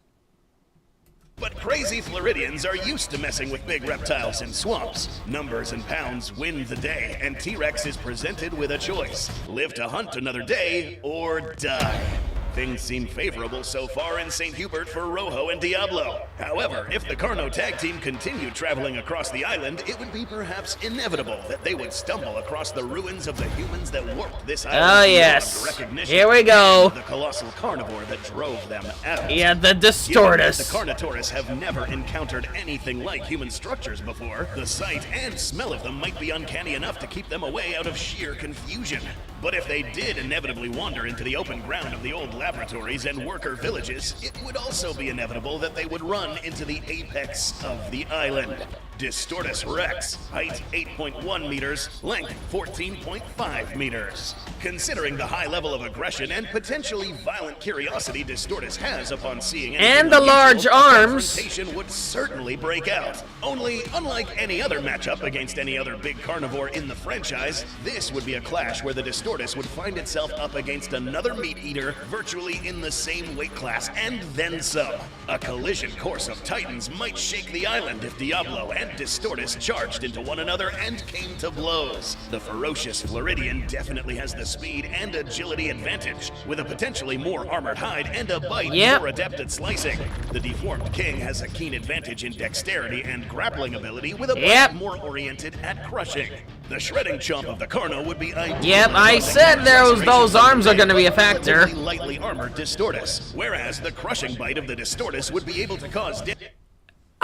But crazy Floridians are used to messing with big reptiles in swamps. Numbers and pounds win the day, and T-Rex is presented with a choice. Live to hunt another day, or die. Things seem favorable so far in St. Hubert for Rojo and Diablo. However, if the Carno tag team continued traveling across the island, it would be perhaps inevitable that they would stumble across the ruins of the humans that warped this island. Oh yes, recognition. here we go. The colossal carnivore that drove them out. Yeah, the Distortus. The Carnotaurus have never encountered anything like human structures before. The sight and smell of them might be uncanny enough to keep them away out of sheer confusion. But if they did inevitably wander into the open ground of the old laboratories and worker villages, it would also be inevitable that they would run into the apex of the island. Distortus Rex, height 8.1 meters, length 14.5 meters. Considering the high level of aggression and potentially violent curiosity Distortus has upon seeing and the large arms, confrontation would certainly break out. Only, unlike any other matchup against any other big carnivore in the franchise, this would be a clash where the Distortus would find itself up against another meat eater virtually in the same weight class and then some. A collision course of titans might shake the island if Diablo and Distortus charged into one another and came to blows. The ferocious Floridian definitely has the speed and agility advantage, with a potentially more armored hide and a bite more adept at slicing. The deformed king has a keen advantage in dexterity and grappling ability, with a bite more oriented at crushing. The shredding chomp of the Carno would be ideal. I said those arms are going to be a factor. Lightly armored Distortus, whereas the crushing bite of the Distortus would be able to cause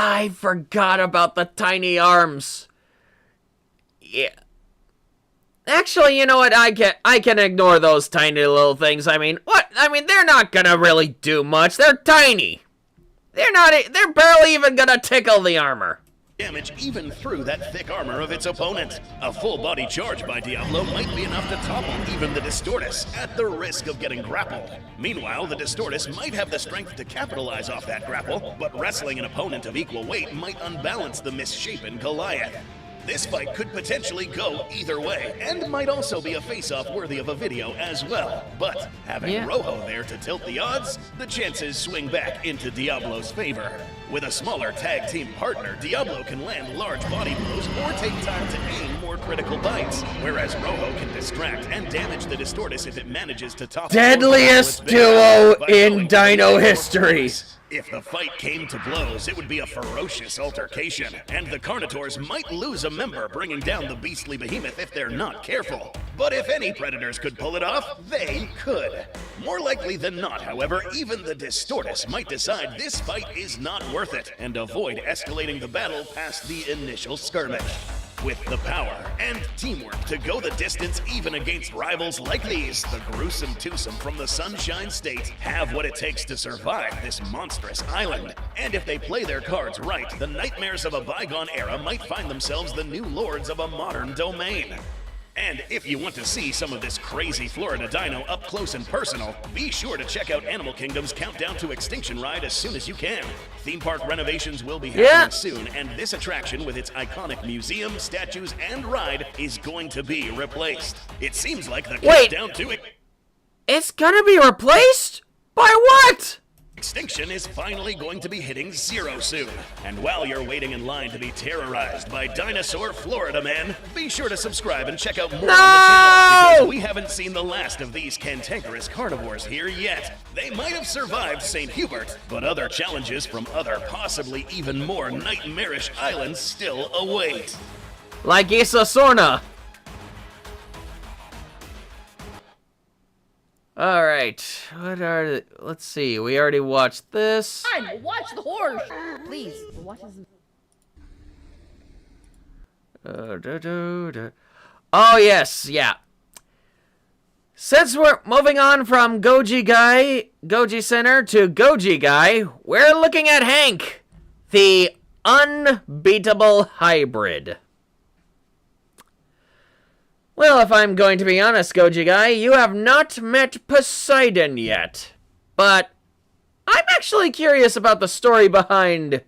I forgot about the tiny arms. Yeah. Actually, you know what? I can ignore those tiny little things. I mean, what? I mean, they're not gonna really do much. They're tiny. They're barely even gonna tickle the armor. Damage even through that thick armor of its opponent. A full body charge by Diablo might be enough to topple even the Distortus, at the risk of getting grappled. Meanwhile, the Distortus might have the strength to capitalize off that grapple, but wrestling an opponent of equal weight might unbalance the misshapen Goliath. This fight could potentially go either way, and might also be a face-off worthy of a video as well. But having Rojo there to tilt the odds, the chances swing back into Diablo's favor. With a smaller tag team partner, Diablo can land large body blows or take time to aim more critical bites, whereas Rojo can distract and damage the Distortus if it manages to top deadliest duo in Dino history. If the fight came to blows, it would be a ferocious altercation, and the Carnitors might lose a member, bringing down the beastly behemoth if they're not careful. But if any Predators could pull it off, they could. More likely than not, however, even the Distortus might decide this fight is not worth it, and avoid escalating the battle past the initial skirmish. With the power and teamwork to go the distance even against rivals like these, the gruesome twosome from the Sunshine State have what it takes to survive this monstrous island. And if they play their cards right, the nightmares of a bygone era might find themselves the new lords of a modern domain. And if you want to see some of this crazy Florida dino up close and personal, be sure to check out Animal Kingdom's Countdown to Extinction ride as soon as you can. Theme park renovations will be happening soon, and this attraction with its iconic museum, statues, and ride is going to be replaced. It seems like the Countdown to It's gonna be replaced? By what? Extinction is finally going to be hitting zero soon. And while you're waiting in line to be terrorized by Dinosaur Florida Man, be sure to subscribe and check out more on the channel, because we haven't seen the last of these cantankerous carnivores here yet. They might have survived St. Hubert, but other challenges from other possibly even more nightmarish islands still await. Like Isa Sorna. Alright, let's see, we already watched this. Fine, watch the horse! Please, watch this. Oh yes, yeah. Since we're moving on from Goji Center to Goji Guy, we're looking at Hank, the unbeatable hybrid. Well, if I'm going to be honest, Goji Guy, you have not met Poseidon yet. But I'm actually curious about the story behind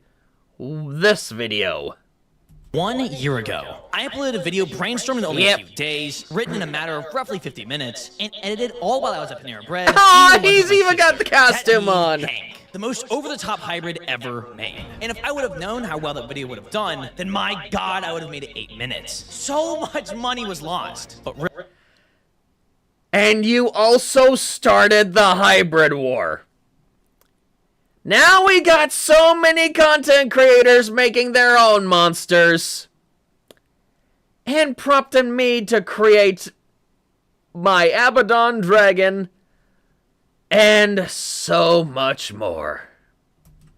this video. 1 year ago, I uploaded a video brainstorming only a few days, written in a matter of roughly 50 minutes, and edited all while I was at Panera Bread. Oh, he's even got the costume on! Hank, the most over-the-top hybrid ever made. And if I would have known how well that video would have done, then my god, I would have made it 8 minutes. So much money was lost. But and you also started the hybrid war. Now we got so many content creators making their own monsters. And prompted me to create my Abaddon dragon. And so much more.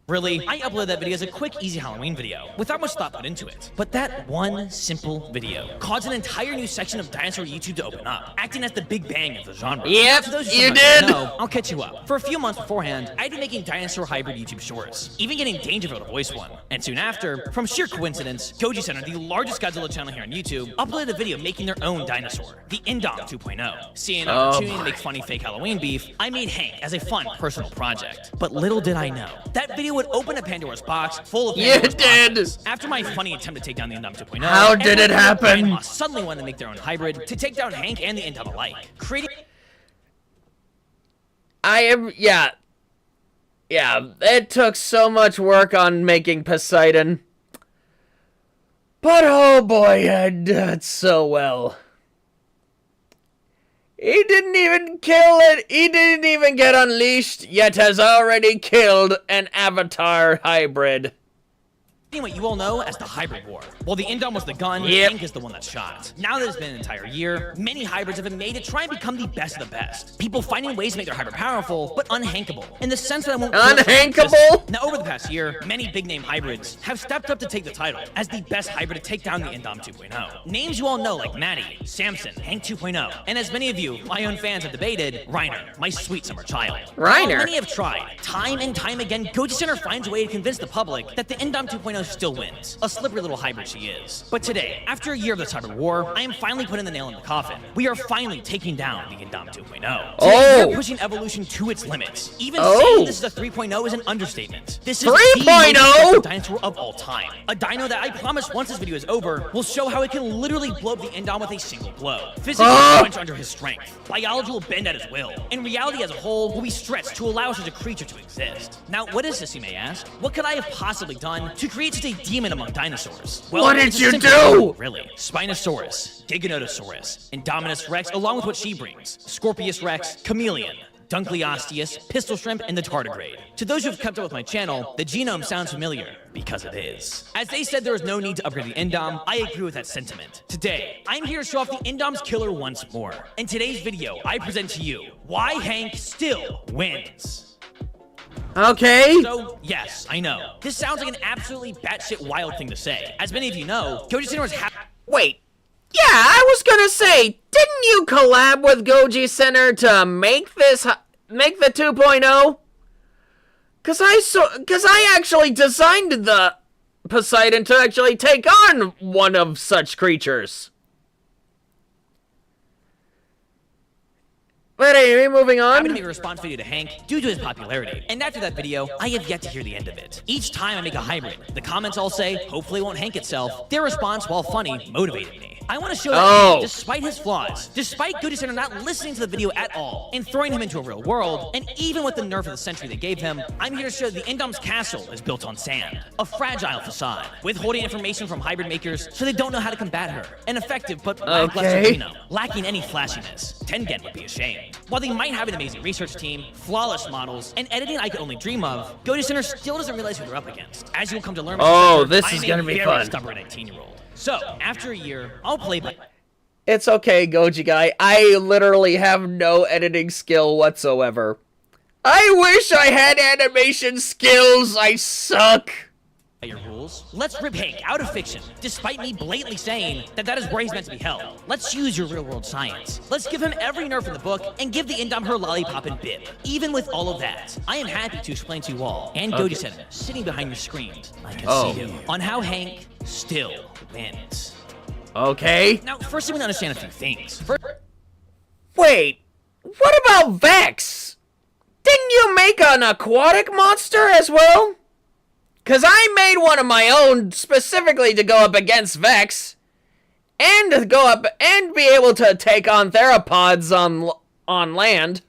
Really, I uploaded that video as a quick, easy Halloween video, without much thought put into it. But that one simple video caused an entire new section of dinosaur YouTube to open up, acting as the big bang of the genre. Yep, you did! I'll catch you up. For a few months beforehand, I'd been making dinosaur hybrid YouTube shorts, even getting Dangerville to voice one. And soon after, from sheer coincidence, Goji Center, the largest Godzilla channel here on YouTube, uploaded a video making their own dinosaur, the Indom 2.0. Seeing an opportunity to make funny fake Halloween beef, I made Hank as a fun, personal project. But little did I know, that video would open a Pandora's box full of Pandora's boxes. After my funny attempt to take down the Indom 2.0, how did it happen? Suddenly wanted to make their own hybrid to take down Hank and the Indom alike, creating. Yeah, it took so much work on making Poseidon. But oh boy, I did so well. He didn't even kill it. He didn't even get unleashed, yet has already killed an Avatar hybrid. What you all know as the hybrid war. While the Indom was the gun, Hank is the one that's shot. Now that it's been an entire year, many hybrids have been made to try and become the best of the best. People finding ways to make their hybrid powerful, but unhankable. In the sense that I won't. Unhankable? Now, over the past year, many big name hybrids have stepped up to take the title as the best hybrid to take down the Indom 2.0. Names you all know like Maddie, Samson, Hank 2.0, and as many of you, my own fans, have debated, Reiner, my sweet summer child. Reiner? While many have tried, time and time again, Goji Center finds a way to convince the public that the Indom 2.0 Dino still wins. A slippery little hybrid she is. But today, after a year of the Cyber War, I am finally putting the nail in the coffin. We are finally taking down the Indom 2.0. Today, we are pushing evolution to its limits. Even saying this is a 3.0 is an understatement. This is 3.0 dinosaur of all time. A dino that I promise once this video is over will show how it can literally blow up the Indom with a single blow. Physics will punch under his strength. Biology will bend at his will. And reality as a whole will be stretched to allow such a creature to exist. Now, what is this, you may ask? What could I have possibly done to create such a demon among dinosaurs? Well, what did you do? Really? Spinosaurus, Giganotosaurus, Indominus Rex, along with what she brings. Scorpius Rex, Chameleon, Dunkleosteus, Pistol Shrimp, and the Tardigrade. To those who have kept up with my channel, the genome sounds familiar, because it is. As they said there is no need to upgrade the Indom, I agree with that sentiment. Today, I'm here to show off the Indom's killer once more. In today's video, I present to you why Hank still wins. Okay. So, yes, I know. This sounds like an absolutely batshit wild thing to say. As many of you know, Goji Center was Wait. Yeah, I was gonna say, didn't you collab with Goji Center to make the 2.0? Cause I actually designed the Poseidon to actually take on one of such creatures. But anyway, moving on. I'm gonna make a response video to Hank due to his popularity. And after that video, I have yet to hear the end of it. Each time I make a hybrid, the comments all say, hopefully it won't Hank itself. Their response, while funny, motivated me. I want to show that Hank, despite his flaws, despite Goji Center not listening to the video at all, and throwing him into a real world, and even with the nerf of the century they gave him, I'm here to show the Indom's castle is built on sand. A fragile facade, withholding information from hybrid makers so they don't know how to combat her. An effective but lackluster Dino, lacking any flashiness. Tengen would be ashamed. While they might have an amazing research team, flawless models, and editing I could only dream of, Goji Center still doesn't realize who they're up against. As you'll come to learn, this is gonna be fun. Stubborn 18-year-old. So, after a year, I'll play by... It's okay, Goji guy. I literally have no editing skill whatsoever. I wish I had animation skills. I suck. Your rules. Let's rip Hank out of fiction, despite me blatantly saying that is where he's meant to be held. Let's use your real-world science. Let's give him every nerf in the book and give the Indom her lollipop and bib. Even with all of that, I am happy to explain to you all, and Goji Center, sitting behind your screens, I can see you, on how Hank still wins. Okay. Now, first we need to understand a few things. Wait, what about Vex? Didn't you make an aquatic monster as well? Cause I made one of my own specifically to go up against Vex, and to go up and be able to take on theropods on land.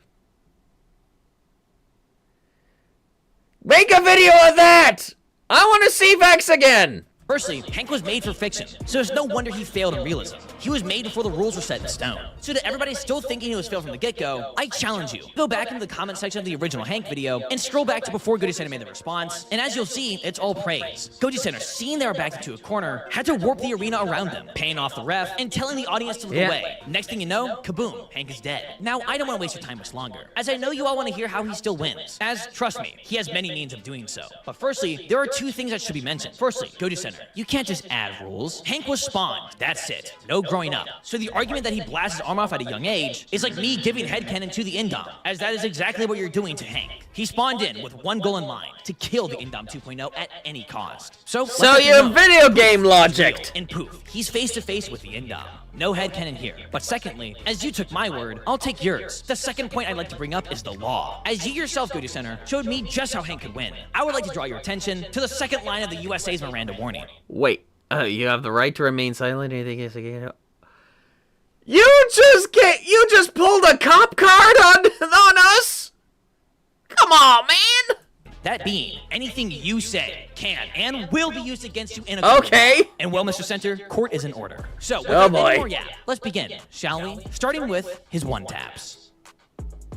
Make a video of that! I want to see Vex again! Firstly, Hank was made for fiction, so it's no wonder he failed in realism. He was made before the rules were set in stone. So to everybody still thinking he was failed from the get-go, I challenge you. Go back into the comment section of the original Hank video and scroll back to before Goji Center made the response, and as you'll see, it's all praise. Goji Center, seeing they were backed into a corner, had to warp the arena around them, paying off the ref, and telling the audience to look away. Next thing you know, kaboom, Hank is dead. Now, I don't want to waste your time much longer, as I know you all want to hear how he still wins, as, trust me, he has many means of doing so. But firstly, there are two things that should be mentioned. Firstly, Goji Center, you can't just add rules. Hank was spawned, that's it. No growing up. So the argument that he blasts his arm off at a young age is like me giving headcanon to the Indom, as that is exactly what you're doing to Hank. He spawned in with one goal in mind, to kill the Indom 2.0 at any cost. So you're video game logic. And poof, he's face to face with the Indom. No headcanon here. But secondly, as you took my word, I'll take yours. The second point I'd like to bring up is the law. As you yourself, Goji Center, showed me just how Hank could win, I would like to draw your attention to the second line of the USA's Miranda warning. Wait, you have the right to remain silent. Anything is again. You just pulled a cop card on us? Come on, man! That being, anything you say can and will be used against you in a court. Okay. And well, Mr. Center, court is in order. So, without any more let's begin, shall we? Starting with his one-taps.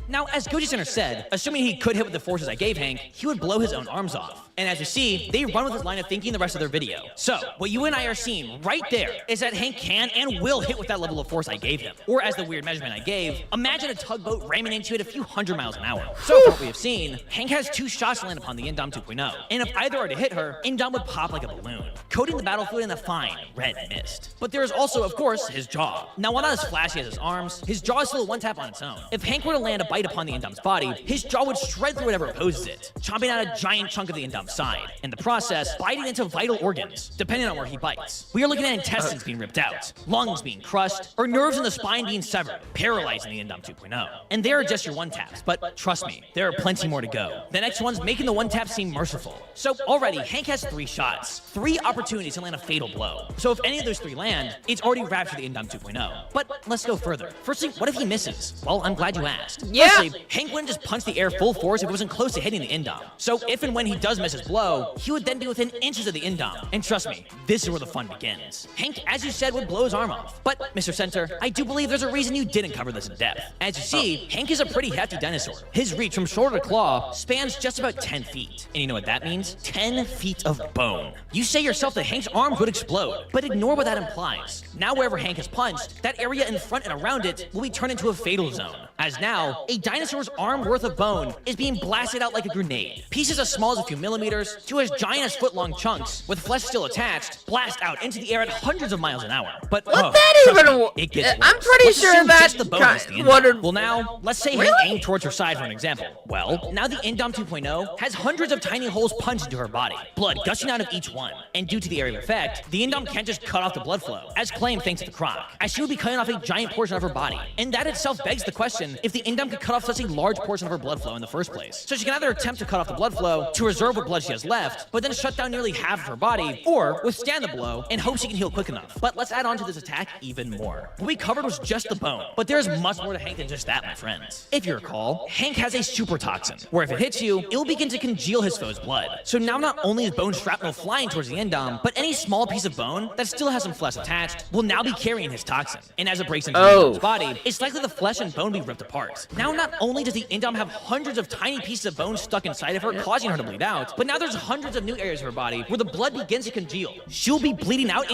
Now, as Goji Center said, assuming he could hit with the forces I gave Hank, he would blow his own arms off. And as you see, they run with this line of thinking the rest of their video. So, what you and I are seeing right there is that Hank can and will hit with that level of force I gave him. Or as the weird measurement I gave, imagine a tugboat ramming into it a few hundred miles an hour. So, from what we have seen, Hank has 2 shots to land upon the Indom 2.0. And if either are to hit her, Indom would pop like a balloon, coating the battlefield in a fine red mist. But there is also, of course, his jaw. Now, while not as flashy as his arms, his jaw is still a one-tap on its own. If Hank were to land a bite upon the Indom's body, his jaw would shred through whatever opposes it, chomping out a giant chunk of the Indom's Indom's side, in the process, biting into vital organs, depending on where he bites. We are looking at intestines being ripped out, lungs being crushed, or nerves in the spine being severed, paralyzing the Indom 2.0. And they are just your one-taps, but trust me, there are plenty more to go. The next one's making the one-tap seem merciful. So already, Hank has 3 shots, 3 opportunities to land a fatal blow. So if any of those 3 land, it's already wrapped for the Indom 2.0. But let's go further. Firstly, what if he misses? Well, I'm glad you asked. Yeah. Firstly, Hank wouldn't just punch the air full force if it wasn't close to hitting the Indom. So if and when he does miss his blow, he would then be within inches of the Indom. And trust me, this is where the fun begins. Hank, as you said, would blow his arm off. But, Mr. Center, I do believe there's a reason you didn't cover this in depth. As you see, Hank is a pretty hefty dinosaur. His reach from shoulder to claw spans just about 10 feet. And you know what that means? 10 feet of bone. You say yourself that Hank's arms would explode, but ignore what that implies. Now wherever Hank has punched, that area in front and around it will be turned into a fatal zone. As now, a dinosaur's arm worth of bone is being blasted out like a grenade. Pieces as small as a few millimeters to as giant as foot-long chunks, with flesh still attached, blast out into the air at hundreds of miles an hour. But what that even? It gets worse. I'm pretty Let's sure assume that just the bone is the Indom. would. Well now, let's say Hank aimed towards her side for an example. Well, now the Indom 2.0 has hundreds of tiny holes punched into her body, blood gushing out of each one. And due to the area of effect, the Indom can't just cut off the blood flow, as claimed thanks to the croc, as she would be cutting off a giant portion of her body. And that itself begs the question if the Indom could cut off such a large portion of her blood flow in the first place. So she can either attempt to cut off the blood flow to reserve what blood she has left, but then shut down nearly half of her body, or withstand the blow and hope she can heal quick enough. But let's add on to this attack even more. What we covered was just the bone, but there's much more to Hank than just that, my friends. If you recall, Hank has a super toxin, where if it hits you, it will begin to congeal his foe's blood. So now not only is bone shrapnel flying towards the Indom, but any small piece of bone that still has some flesh attached will now be carrying his toxin. And as it breaks into the Indom's body, it's likely the flesh and bone be ripped apart. Now not only does the Indom have hundreds of tiny pieces of bone stuck inside of her, causing her to bleed out, but now there's hundreds of new areas of her body where the blood begins to congeal. She'll be bleeding out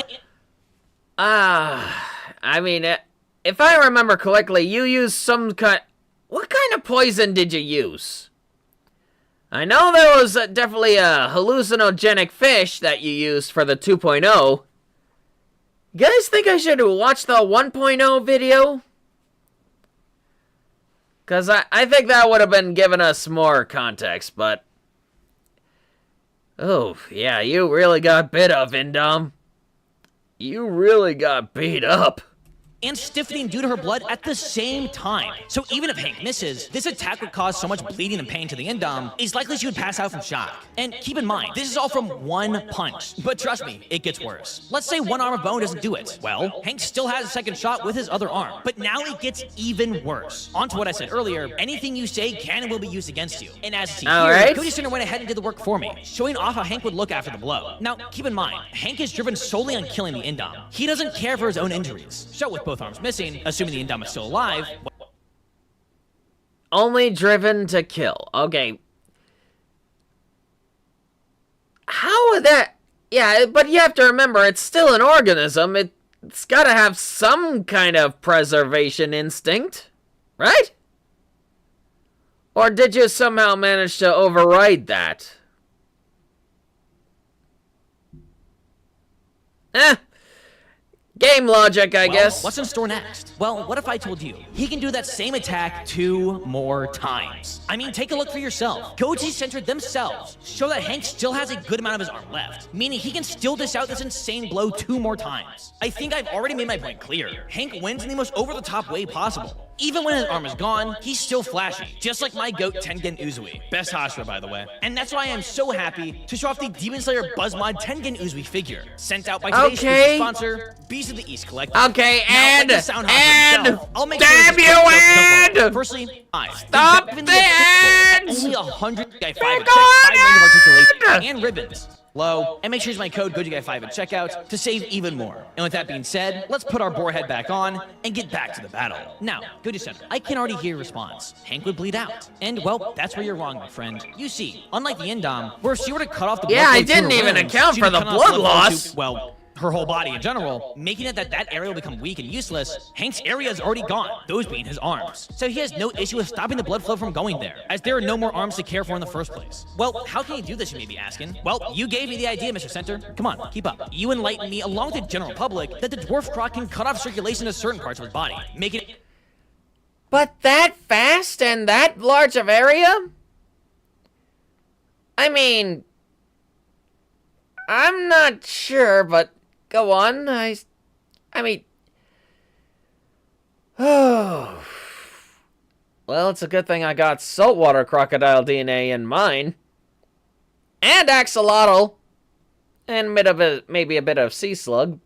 I mean, if I remember correctly, you used some kind... What kind of poison did you use? I know there was definitely a hallucinogenic fish that you used for the 2.0. You guys think I should watch the 1.0 video? Because I think that would have been giving us more context, but... Oh, yeah, you really got bit of, Indom. You really got beat up. and stiffening due to her blood at the same time. So even if Hank misses, this attack would cause so much bleeding and pain to the Indom, it's likely she would pass out from shock. And keep in mind, this is all from one punch. But trust me, it gets worse. Let's say one arm of bone doesn't do it. Well, Hank still has a second shot with his other arm. But now it gets even worse. On to what I said earlier, anything you say can and will be used against you. And as you see here, Cody Center went ahead and did the work for me, showing off how Hank would look after the blow. Now, keep in mind, Hank is driven solely on killing the Indom. He doesn't care for his own injuries. So with both arms missing, assuming the Indom is still alive... Only driven to kill. Okay. How would that... Yeah, but you have to remember, it's still an organism. It's gotta have some kind of preservation instinct, right? Or did you somehow manage to override that? Game logic, I guess. What's in store next? Well, what if I told you he can do that same attack 2 more times? I mean, take a look for yourself. Goji Center themselves show that Hank still has a good amount of his arm left, meaning he can still dish out this insane blow 2 more times. I think I've already made my point clear. Hank wins in the most over-the-top way possible. Even when his arm is gone, he's still flashy, just like my goat Tengen Uzui. Best Hashira, by the way. And that's why I am so happy to show off the Demon Slayer Buzzmod Tengen Uzui figure, sent out by today's sponsor, Beast of the East Collective. Okay, now, I'll make damn sure you, and firstly, stop the end. Only 100 Guy 5 check 5 range of articulation and ribbons. Low, and make sure you use my code GoJuGuy5 at checkout to save even more. And with that being said, let's put our boar head back on and get back to the battle. Now, Goji Center, I can already hear your response. Hank would bleed out. And, well, that's where you're wrong, my friend. You see, unlike the Indom, where if she were to cut off the blood I flow to didn't her even limbs, account she'd for the cut off blood flow loss. to, well, her whole body in general, making it that area will become weak and useless. Hank's area is already gone, those being his arms. So he has no issue with stopping the blood flow from going there, as there are no more arms to care for in the first place. Well, how can he do this, you may be asking? Well, you gave me the idea, Mr. Center. Come on, keep up. You enlightened me, along with the general public, that the dwarf croc can cut off circulation to certain parts of his body, making it... But that fast and that large of area? I mean, I'm not sure, but go on. I mean... Oh... Well, it's a good thing I got saltwater crocodile DNA in mine. And axolotl. And maybe a bit of sea slug.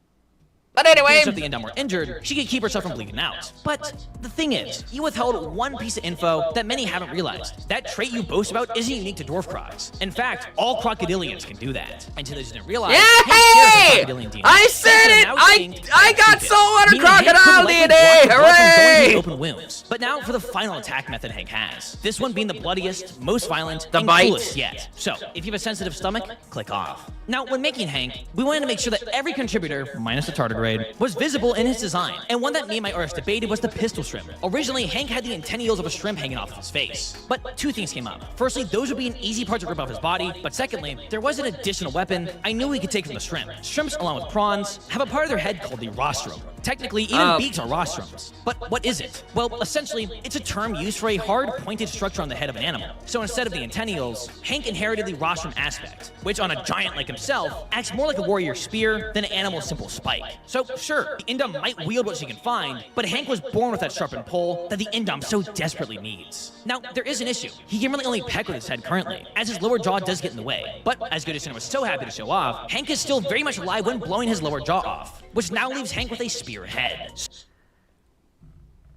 But anyway... If the Indom were injured, she could keep herself from bleeding out. But the thing is, you withheld one piece of info that many haven't realized. That trait you boast about isn't unique to dwarf crocs. In fact, all crocodilians can do that. And to those who didn't realize, Yay! I said it! I got saltwater crocodile DNA! Hooray! Open wounds. But now for the final attack method Hank has. This one being the bloodiest, most violent, the and bite. Coolest yet. So, if you have a sensitive stomach, click off. Now, when making Hank, we wanted to make sure that every contributor, minus the tardigrade, was visible in his design, and one that me and my artist debated was the pistol shrimp. Originally, Hank had the antennae of a shrimp hanging off his face, but two things came up. Firstly, those would be an easy part to rip off his body, but secondly, there was an additional weapon I knew we could take from the shrimp. Shrimps, along with prawns, have a part of their head called the rostrum. Technically, even beaks are rostrums. But what is it? Well, essentially, it's a term used for a hard, pointed structure on the head of an animal. So instead of the antennae, Hank inherited the rostrum aspect, which on a giant like himself, acts more like a warrior spear than an animal's simple spike. So sure, the Indom might wield what she can find, but Hank was born with that sharpened pole that the Indom so desperately needs. Now, there is an issue. He can really only peck with his head currently, as his lower jaw does get in the way. But as Goji Center was so happy to show off, Hank is still very much alive when blowing his lower jaw off, which now leaves Hank with a spear head.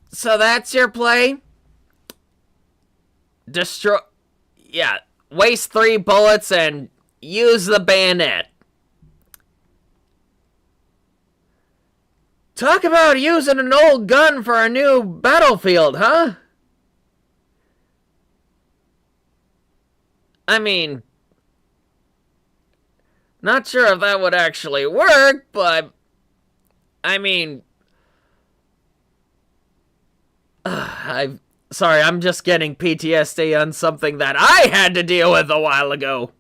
So that's your play? Destroy... Yeah, waste 3 bullets and use the bayonet. Talk about using an old gun for a new battlefield, huh? I mean... Not sure if that would actually work, but... I mean... Sorry, I'm just getting PTSD on something that I had to deal with a while ago.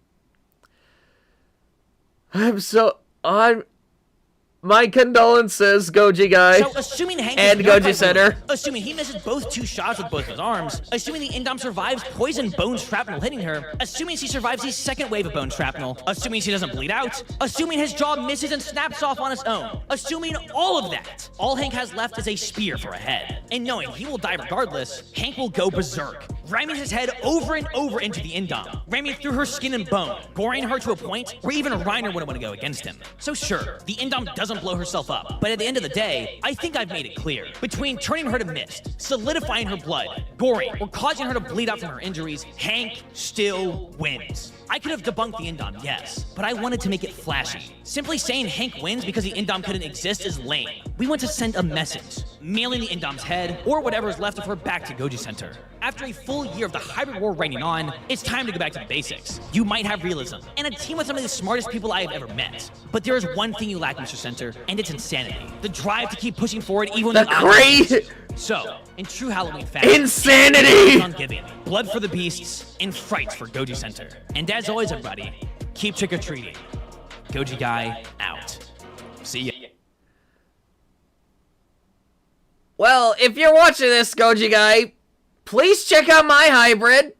My condolences, Goji guy. So, assuming Hank and Goji Center. Assuming he misses both 2 shots with both his arms, assuming the Indom survives poison bone shrapnel hitting her, assuming she survives the second wave of bone shrapnel, assuming she doesn't bleed out, assuming his jaw misses and snaps off on its own, assuming all of that, all Hank has left is a spear for a head. And knowing he will die regardless, Hank will go berserk, ramming his head over and over into the Indom, ramming through her skin and bone, goring her to a point where even a Reiner wouldn't want to go against him. So sure, the Indom doesn't blow herself up, but at the end of the day, I think I've made it clear. Between turning her to mist, solidifying her blood, goring, or causing her to bleed out from her injuries, Hank still wins. I could have debunked the Indom, yes, but I wanted to make it flashy. Simply saying Hank wins because the Indom couldn't exist is lame. We want to send a message, mailing the Indom's head, or whatever is left of her back to Goji Center. After a full year of the hybrid war reigning on, it's time to go back to the basics. You might have realism, and a team with some of the smartest people I have ever met. But there is one thing you lack, Mr. Center, and it's insanity. The drive to keep pushing forward even when So, in true Halloween fashion, insanity! On giving, blood for the beasts, and frights for Goji Center. And as always, everybody, keep trick-or-treating. Goji Guy, out. See ya. Well, if you're watching this, Goji Guy, please check out my hybrid.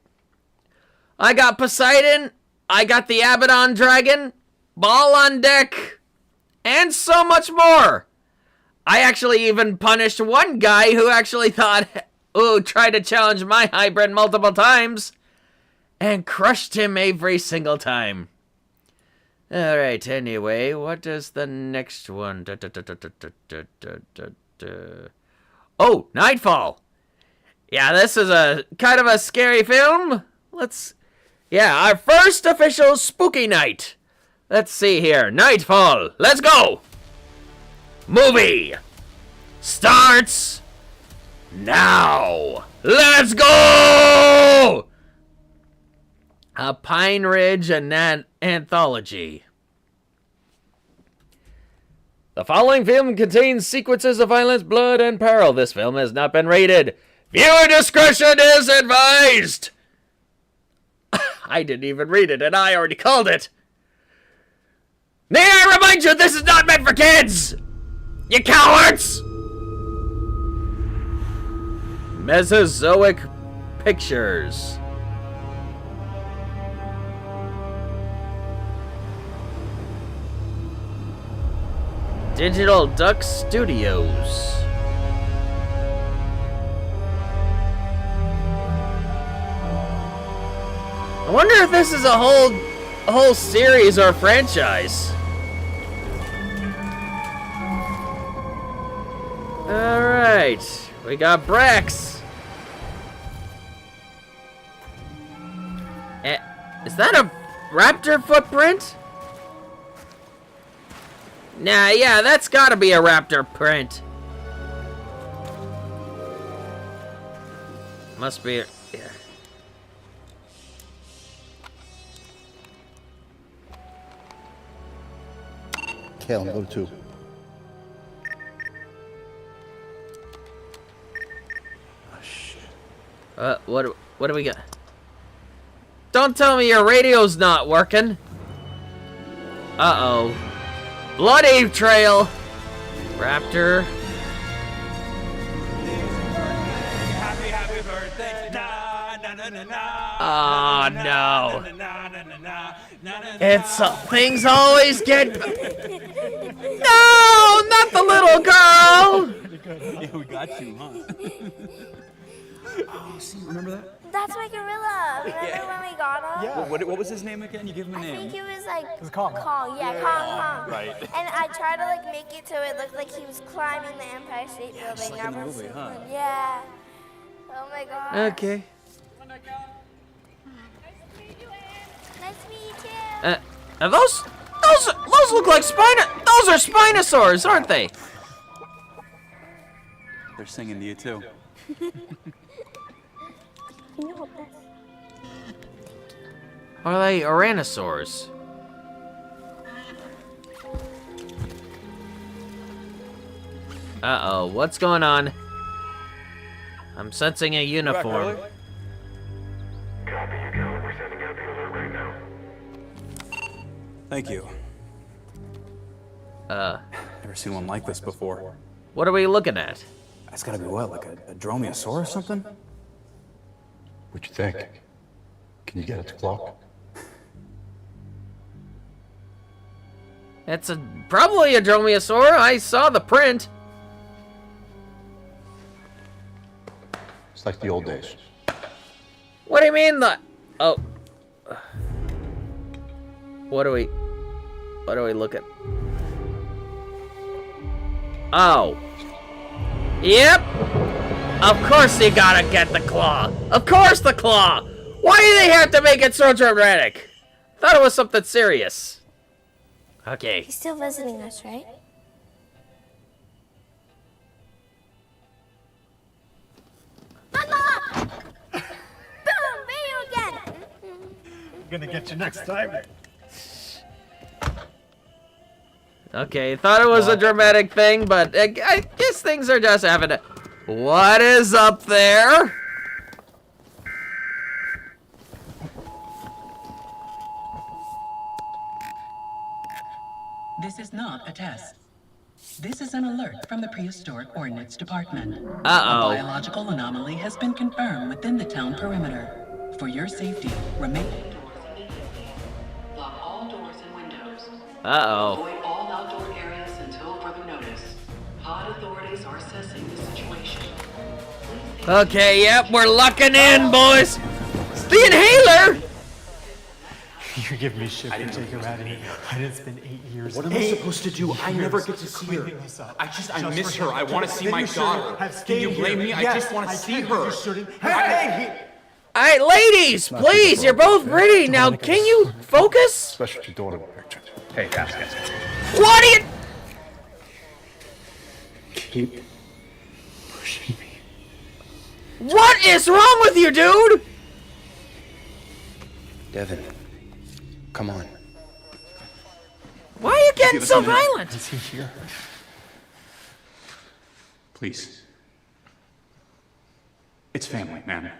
I got Poseidon, I got the Abaddon Dragon, Ball on deck, and so much more. I actually even punished one guy who actually tried to challenge my hybrid multiple times, and crushed him every single time. Alright, anyway, what is the next one? Oh, Nightfall. Yeah, this is a kind of a scary film. Our first official spooky night. Let's see here. Nightfall. Let's go. Movie starts now. Let's go. A Pine Ridge anthology. The following film contains sequences of violence, blood, and peril. This film has not been rated. Viewer discretion is advised. I didn't even read it, and I already called it. May I remind you, this is not meant for kids! You cowards! Mesozoic Pictures. Digital Duck Studios. I wonder if this is a whole series or franchise. All right, we got Brax. Is that a raptor footprint? Nah, yeah, that's gotta be a raptor print. Must be, yeah. Kale, go to 2. Oh, shit. What do we got? Don't tell me your radio's not working. Uh-oh. Bloody trail. Raptor. Happy birthday. Oh, no. It's things always get... No, not the little girl. Yeah, we got you, huh? Oh, see, remember that? That's my gorilla. Remember when we got him? Yeah. What was his name again? You give him a name. I think it was like... It was Kong. Kong, yeah, Kong. Right. And I tried to like make it so it looked like he was climbing the Empire State Building. Just like in the movie, huh? Yeah. Oh my god. Okay. Nice to meet you too. Are those look like those are Spinosaurs, aren't they? They're singing to you too. Are they Ouranosaurs? Uh-oh, what's going on? I'm sensing a uniform. Copy, you go. We're sending out the alert right now. Thank you. Never seen one like this before. What are we looking at? That's gotta be what, like a dromaeosaur or something? What you think? Can you get it to clock? It's probably a dromaeosaur. I saw the print. It's like the old days. What do you mean oh. What do we look at? Oh. Yep. Of course you gotta get the claw. Of course the claw. Why do they have to make it so dramatic? Thought it was something serious. Okay. He's still visiting us, right? Mama! Boom! Video again! Gonna get you next time. Okay, thought it was a dramatic thing, but I guess things are just having a... What is up there? This is not a test. This is an alert from the Prehistoric Ordnance Department. Uh-oh. A biological anomaly has been confirmed within the town perimeter. For your safety, remain indoors immediately. Lock all doors and windows. Uh-oh. Avoid all outdoor areas until further notice. HUD authorities are assessing the situation. Okay, yep, we're locking in, boys. The inhaler! You're giving me shit for taking her out of here. I didn't spend 8 years. What am I supposed to do? I never get to see her. I miss her. I want to see my daughter. Can you blame me? I just want to see her. Hey! Alright, ladies, please, you're both pretty. Now, can you focus? Especially your daughter in the picture. Hey, guys. What are you... Keep pushing me. What is wrong with you, dude? Devin, come on. Why are you getting so violent? Is he here? Please. It's family, man.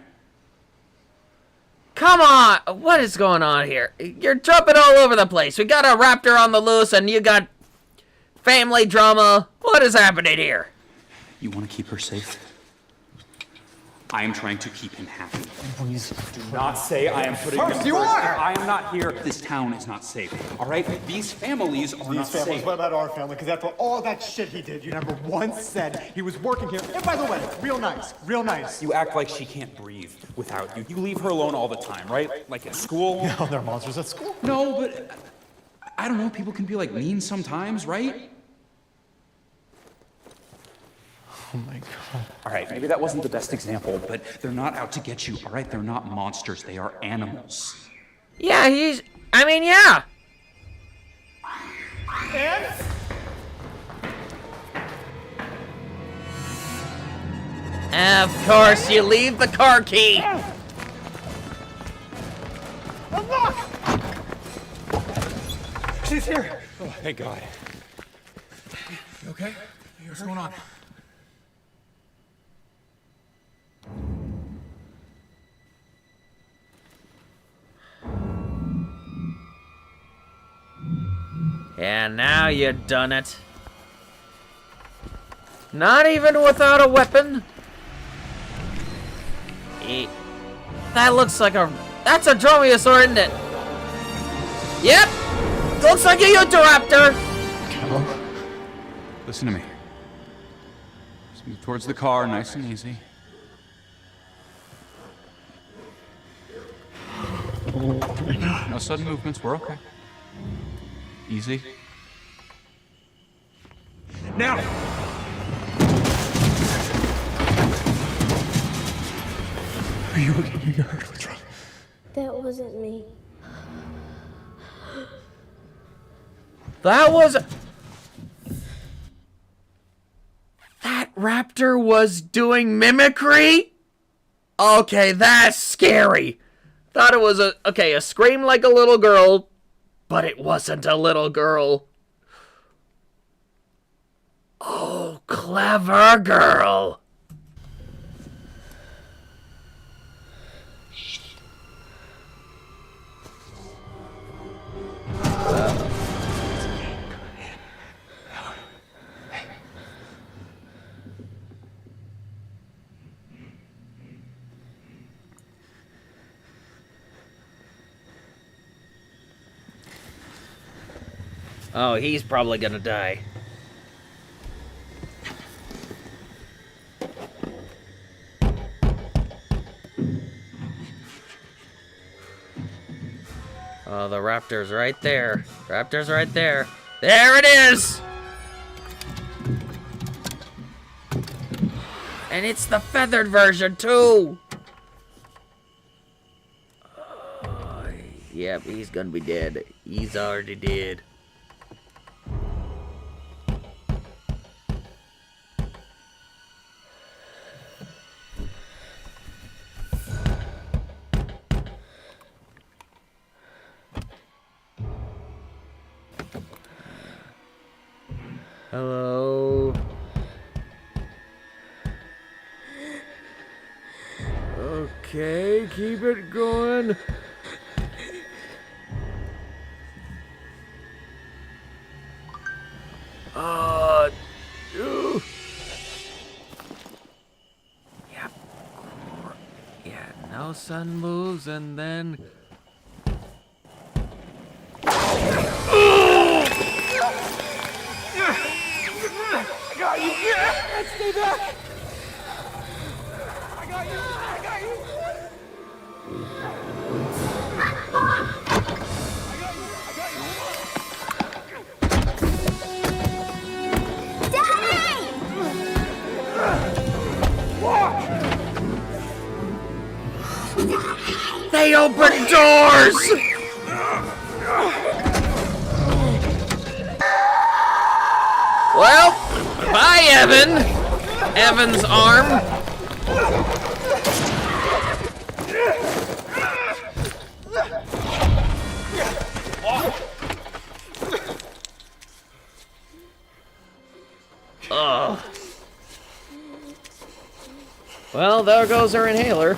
Come on, what is going on here? You're jumping all over the place. We got a raptor on the loose and you got family drama. What is happening here? You want to keep her safe? I am trying to keep him happy. Please Do not say I am putting him first. You are! If I am not here, this town is not safe. All right? These families are not safe. What about our family? Because after all that shit he did, you never once said he was working here. And by the way, real nice, real nice. You act like she can't breathe without you. You leave her alone all the time, right? Like at school? No, they're monsters at school. No, but I don't know. People can be like mean sometimes, right? Oh my god. All right, maybe that wasn't the best example, but they're not out to get you, all right? They're not monsters. They are animals. Yeah, yeah. And? Of course, you leave the car key. Unlock! She's here. Oh, thank God. You okay? What's going on? Yeah, now you done it. Not even without a weapon. That looks like that's a dromaeosaur, isn't it? Yep! Looks like a Utahraptor! Listen to me. Just move towards the car, nice and easy. No sudden movements, we're okay. Easy. Now! Are you okay? You're hurt. What's wrong? That wasn't me. That raptor was doing mimicry? Okay, that's scary. Thought it was a scream like a little girl, but it wasn't a little girl. Oh, clever girl. Oh, he's probably gonna die. Oh, the raptor's right there. Raptor's right there. There it is! And it's the feathered version, too! Oh, yep, he's gonna be dead. He's already dead. Hello. Okay, keep it going. Yeah, no sun moves and then... I got you! Yeah! Stay back! I got you! I got you! They open doors! Well, bye, Evan. Evan's arm. Ugh. Well, there goes her inhaler.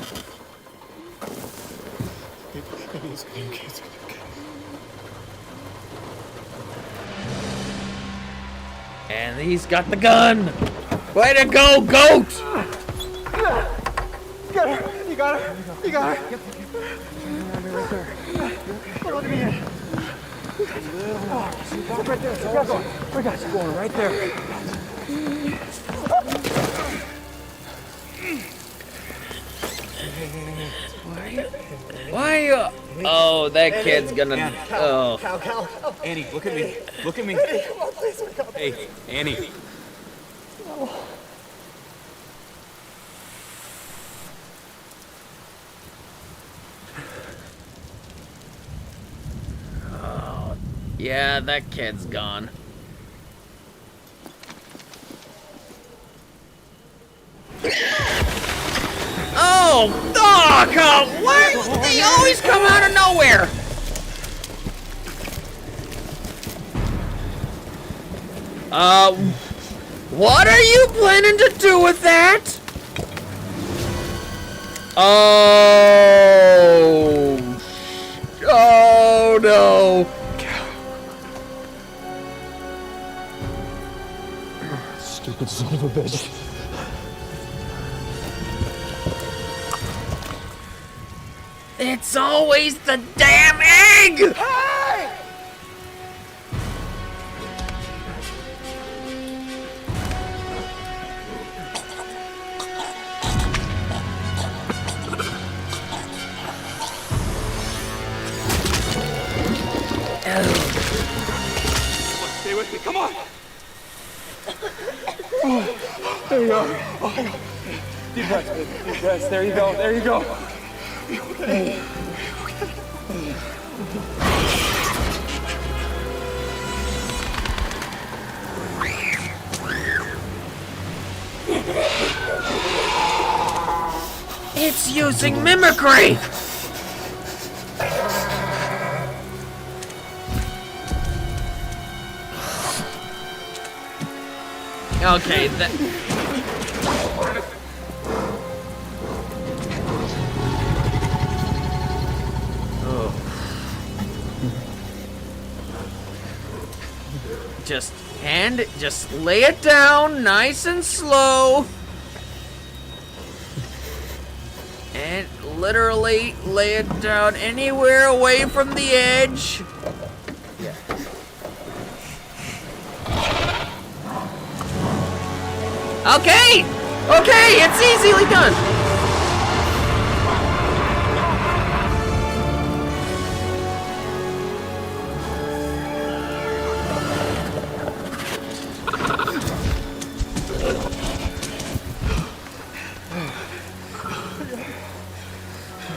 And he's got the gun! Way to go, goat! Get her. You got her. You got her. Yep. Right there. Follow me in. Oh, right there. Keep going. We got you going right there. Why are you? Oh, that kid's gonna. Oh. Cal. Annie, look at me. Look at me. Hey, come on, please. Hey, Annie. Oh, yeah, that kid's gone. Oh, what? They always come out of nowhere. What are you planning to do with that? Oh no. Stupid son of a bitch. It's always the damn egg! Hey! Stay with me. Come on. Oh, there you go. Oh, deep breaths, baby. Deep breaths. There you go. There you go. It's using mimicry! Okay, Just lay it down nice and slow. And literally lay it down anywhere away from the edge. Yeah. Okay! Okay, it's easily done!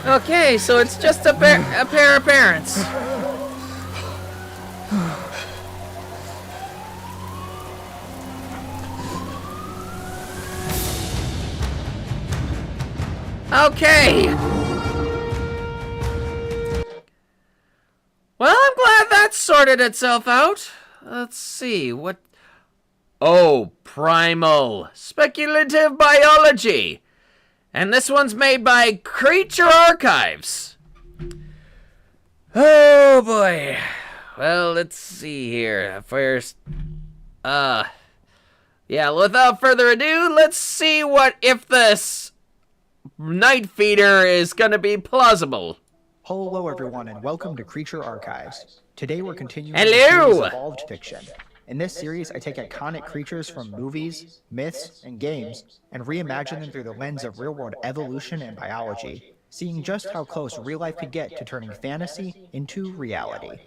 Okay, so it's just a pair of parents. Okay. Well, I'm glad that sorted itself out. Let's see, what... Oh, primal. Speculative biology. And this one's made by Creature Archives. Oh, boy. Well, let's see here. First... Yeah, without further ado, let's see what if this... Night Feeder is gonna be plausible. Hello everyone and welcome to Creature Archives. Today we're continuing Hello! the series Evolved Fiction. In this series I take iconic creatures from movies, myths, and games and reimagine them through the lens of real-world evolution and biology, seeing just how close real life could get to turning fantasy into reality.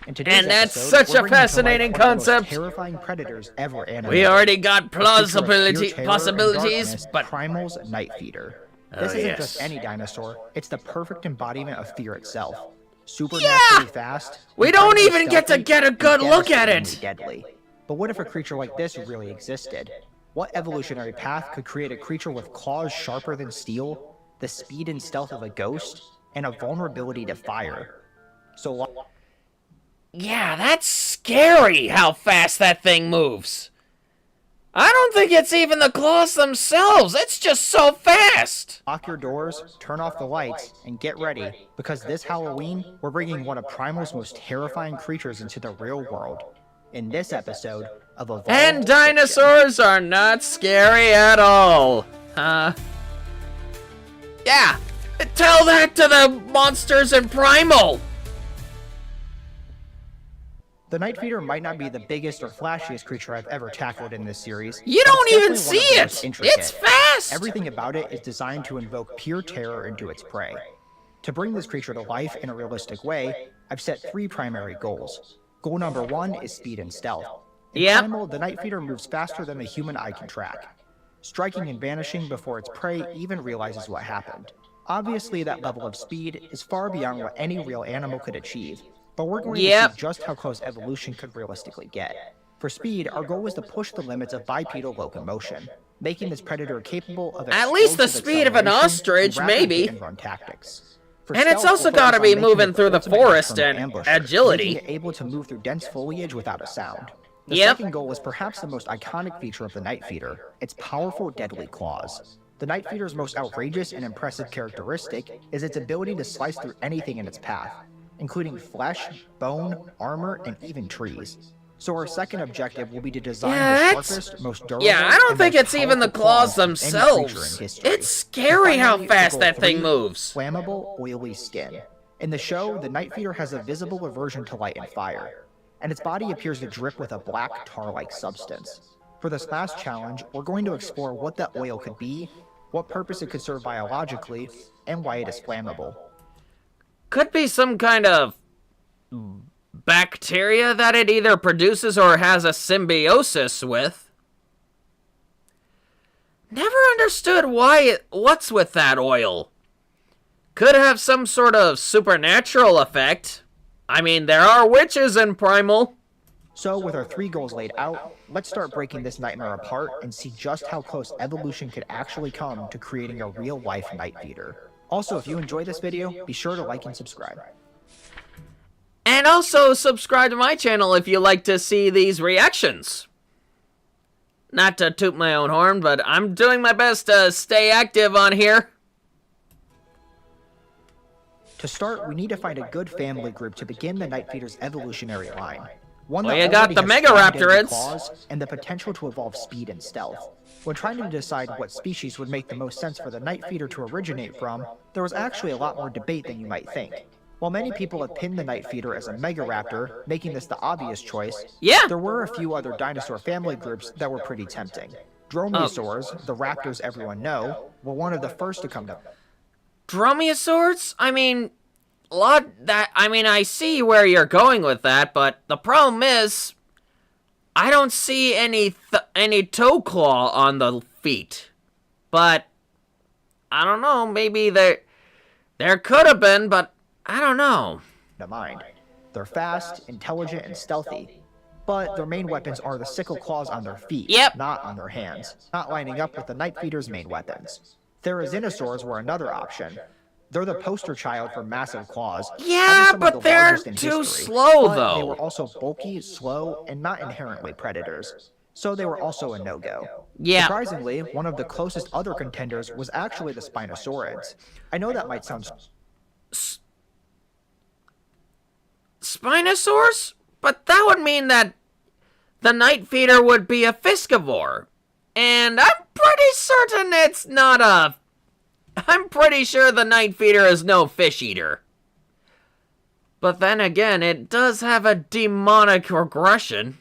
In today's that's episode, such a we're bringing to life fascinating one of the most concept. terrifying predators ever animated. We already got A creature of pure possibilities, terror and darkness, but... Primal's Night Feeder. This isn't just any dinosaur, it's the perfect embodiment of fear itself. Supernaturally fast. We don't even stealthy, get to get a good look at it! Deadly. But what if a creature like this really existed? What evolutionary path could create a creature with claws sharper than steel, the speed and stealth of a ghost, and a vulnerability to fire? So yeah, that's scary how fast that thing moves. I don't think it's even the claws themselves. It's just so fast. Lock your doors, turn off the lights, and get ready, because this Halloween, we're bringing one of Primal's most terrifying creatures into the real world. In this episode of Evolved And dinosaurs Fiction. are not scary at all. Yeah, tell that to the monsters in Primal. The Night Feeder might not be the biggest or flashiest creature I've ever tackled in this series. You but don't it's even definitely one of see the it. most intricate. It's fast. Everything about it is designed to invoke pure terror into its prey. To bring this creature to life in a realistic way, I've set 3 primary goals. Goal number 1 is speed and stealth. In Primal, the Night Feeder moves faster than the human eye can track, striking and vanishing before its prey even realizes what happened. Obviously, that level of speed is far beyond what any real animal could achieve, but we're going to see just how close evolution could realistically get. For speed, our goal is to push the limits of bipedal locomotion, making this predator capable of at least the speed of an ostrich, maybe. And run tactics. And it's also got to be moving through the forest and agility. Making it able to move through dense foliage without a sound. The second goal is perhaps the most iconic feature of the Night Feeder, its powerful, deadly claws. The Night Feeder's most outrageous and impressive characteristic is its ability to slice through anything in its path, including flesh, bone, armor, and even trees. So our second objective will be to design the sharpest, most durable, I don't think it's even the claws themselves. It's scary how fast that thing moves. Flammable, oily skin. In the show, the Night Feeder has a visible aversion to light and fire, and its body appears to drip with a black tar-like substance. For this last challenge, we're going to explore what that oil could be, what purpose it could serve biologically, and why it is flammable. Could be some kind of bacteria that it either produces or has a symbiosis with. Never understood what's with that oil. Could have some sort of supernatural effect. I mean, there are witches in Primal. So with our 3 goals laid out, let's start breaking this nightmare apart and see just how close evolution could actually come to creating a real-life Night Feeder. Also, if you enjoyed this video, be sure to like and subscribe. And also subscribe to my channel if you like to see these reactions. Not to toot my own horn, but I'm doing my best to stay active on here. To start, we need to find a good family group to begin the Night Feeder's evolutionary line. One Well, that you got the already has strong deadly Megaraptorids. claws and the potential to evolve speed and stealth. When trying to decide what species would make the most sense for the Night Feeder to originate from, there was actually a lot more debate than you might think. While many people have pinned the Night Feeder as a Megaraptor, making this the obvious choice, there were a few other dinosaur family groups that were pretty tempting. Dromaeosaurs, the raptors everyone know, were one of the first to come to. Dromaeosaurs? I mean, I see where you're going with that, but the problem is, I don't see any toe claw on the feet. But I don't know, maybe there could have been, but I don't know. Mind. They're fast, intelligent, and stealthy, but their main weapons are the sickle claws on their feet, not on their hands, not lining up with the Night Feeder's main weapons. Therizinosaurs were another option. They're the poster child for massive claws. Yeah, but they're too slow, though. They were also bulky, slow, and not inherently predators. So they were also a no-go. Yeah. Surprisingly, one of the closest other contenders was actually the Spinosaurids. I know that might sound... Spinosaurs? But that would mean that the Night Feeder would be a fiscivore. And I'm pretty certain it's not a... I'm pretty sure the Night Feeder is no fish eater. But then again, it does have a demonic regression.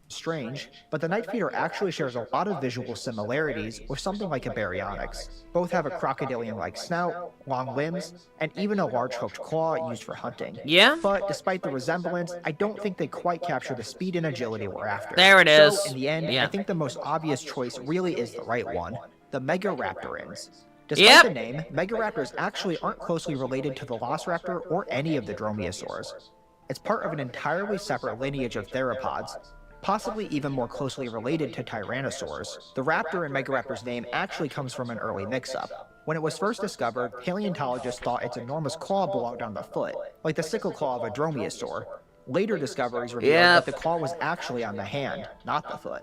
Strange, but the Night Feeder actually shares a lot of visual similarities with something like a Baryonyx. Both have a crocodilian-like snout, long limbs, and even a large hooked claw used for hunting. Yeah? But despite the resemblance, I don't think they quite capture the speed and agility we're after. There it is. So, in the end, Yeah. I think the most obvious choice really is the right one, the Megaraptorins. Despite the name, Megaraptors actually aren't closely related to the Velociraptor or any of the Dromaeosaurs. It's part of an entirely separate lineage of theropods, possibly even more closely related to Tyrannosaurs. The raptor in Megaraptor's name actually comes from an early mix-up. When it was first discovered, paleontologists thought its enormous claw belonged on the foot, like the sickle claw of a Dromaeosaur. Later discoveries revealed that the claw was actually on the hand, not the foot.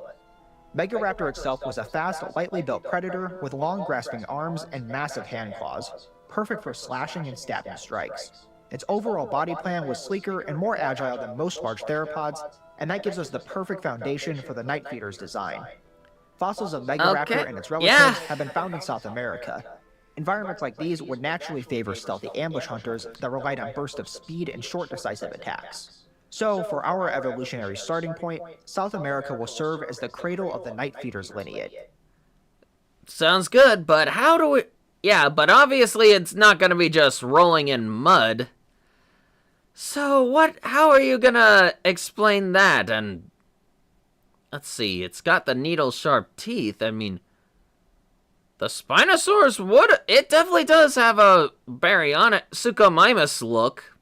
Megaraptor itself was a fast, lightly built predator with long grasping arms and massive hand claws, perfect for slashing and stabbing strikes. Its overall body plan was sleeker and more agile than most large theropods, and that gives us the perfect foundation for the Night Feeder's design. Fossils of Megaraptor and its relatives have been found in South America. Environments like these would naturally favor stealthy ambush hunters that relied on bursts of speed and short, decisive attacks. So, for our evolutionary starting point, South America will serve as the cradle of the Night Feeder's lineage. Sounds good, but how do we... Yeah, but obviously it's not gonna be just rolling in mud. So how are you gonna explain that? And let's see, it's got the needle-sharp teeth. I mean, the Spinosaurus it definitely does have a baryonic Suchomimus look.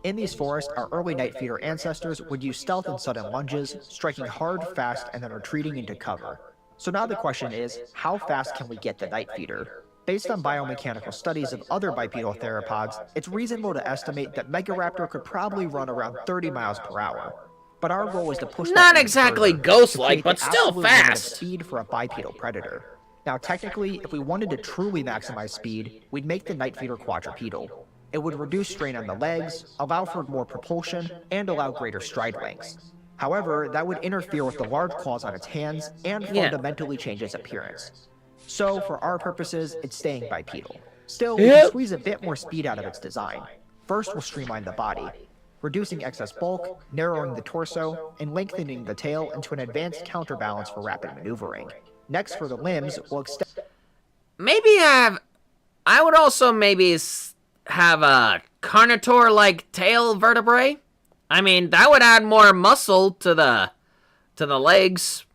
In these forests, our early Night Feeder ancestors would use stealth and sudden lunges, striking hard, fast, and then retreating into cover. So now the question is, how fast can we get the Night Feeder? Based on biomechanical studies of other bipedal theropods, it's reasonable to estimate that Megaraptor could probably run around 30 miles per hour. But our goal is to push not exactly ghost-like, but still fast. Speed for a bipedal predator. Now, technically, if we wanted to truly maximize speed, we'd make the Night Feeder quadrupedal. It would reduce strain on the legs, allow for more propulsion, and allow greater stride lengths. However, that would interfere with the large claws on its hands and fundamentally change its appearance. So, for our purposes, it's staying bipedal. Still, we can squeeze a bit more speed out of its design. First, we'll streamline the body, reducing excess bulk, narrowing the torso, and lengthening the tail into an advanced counterbalance for rapid maneuvering. Next, for the limbs, we'll extend... I would also maybe have a Carnotaur-like tail vertebrae. I mean, that would add more muscle to the legs.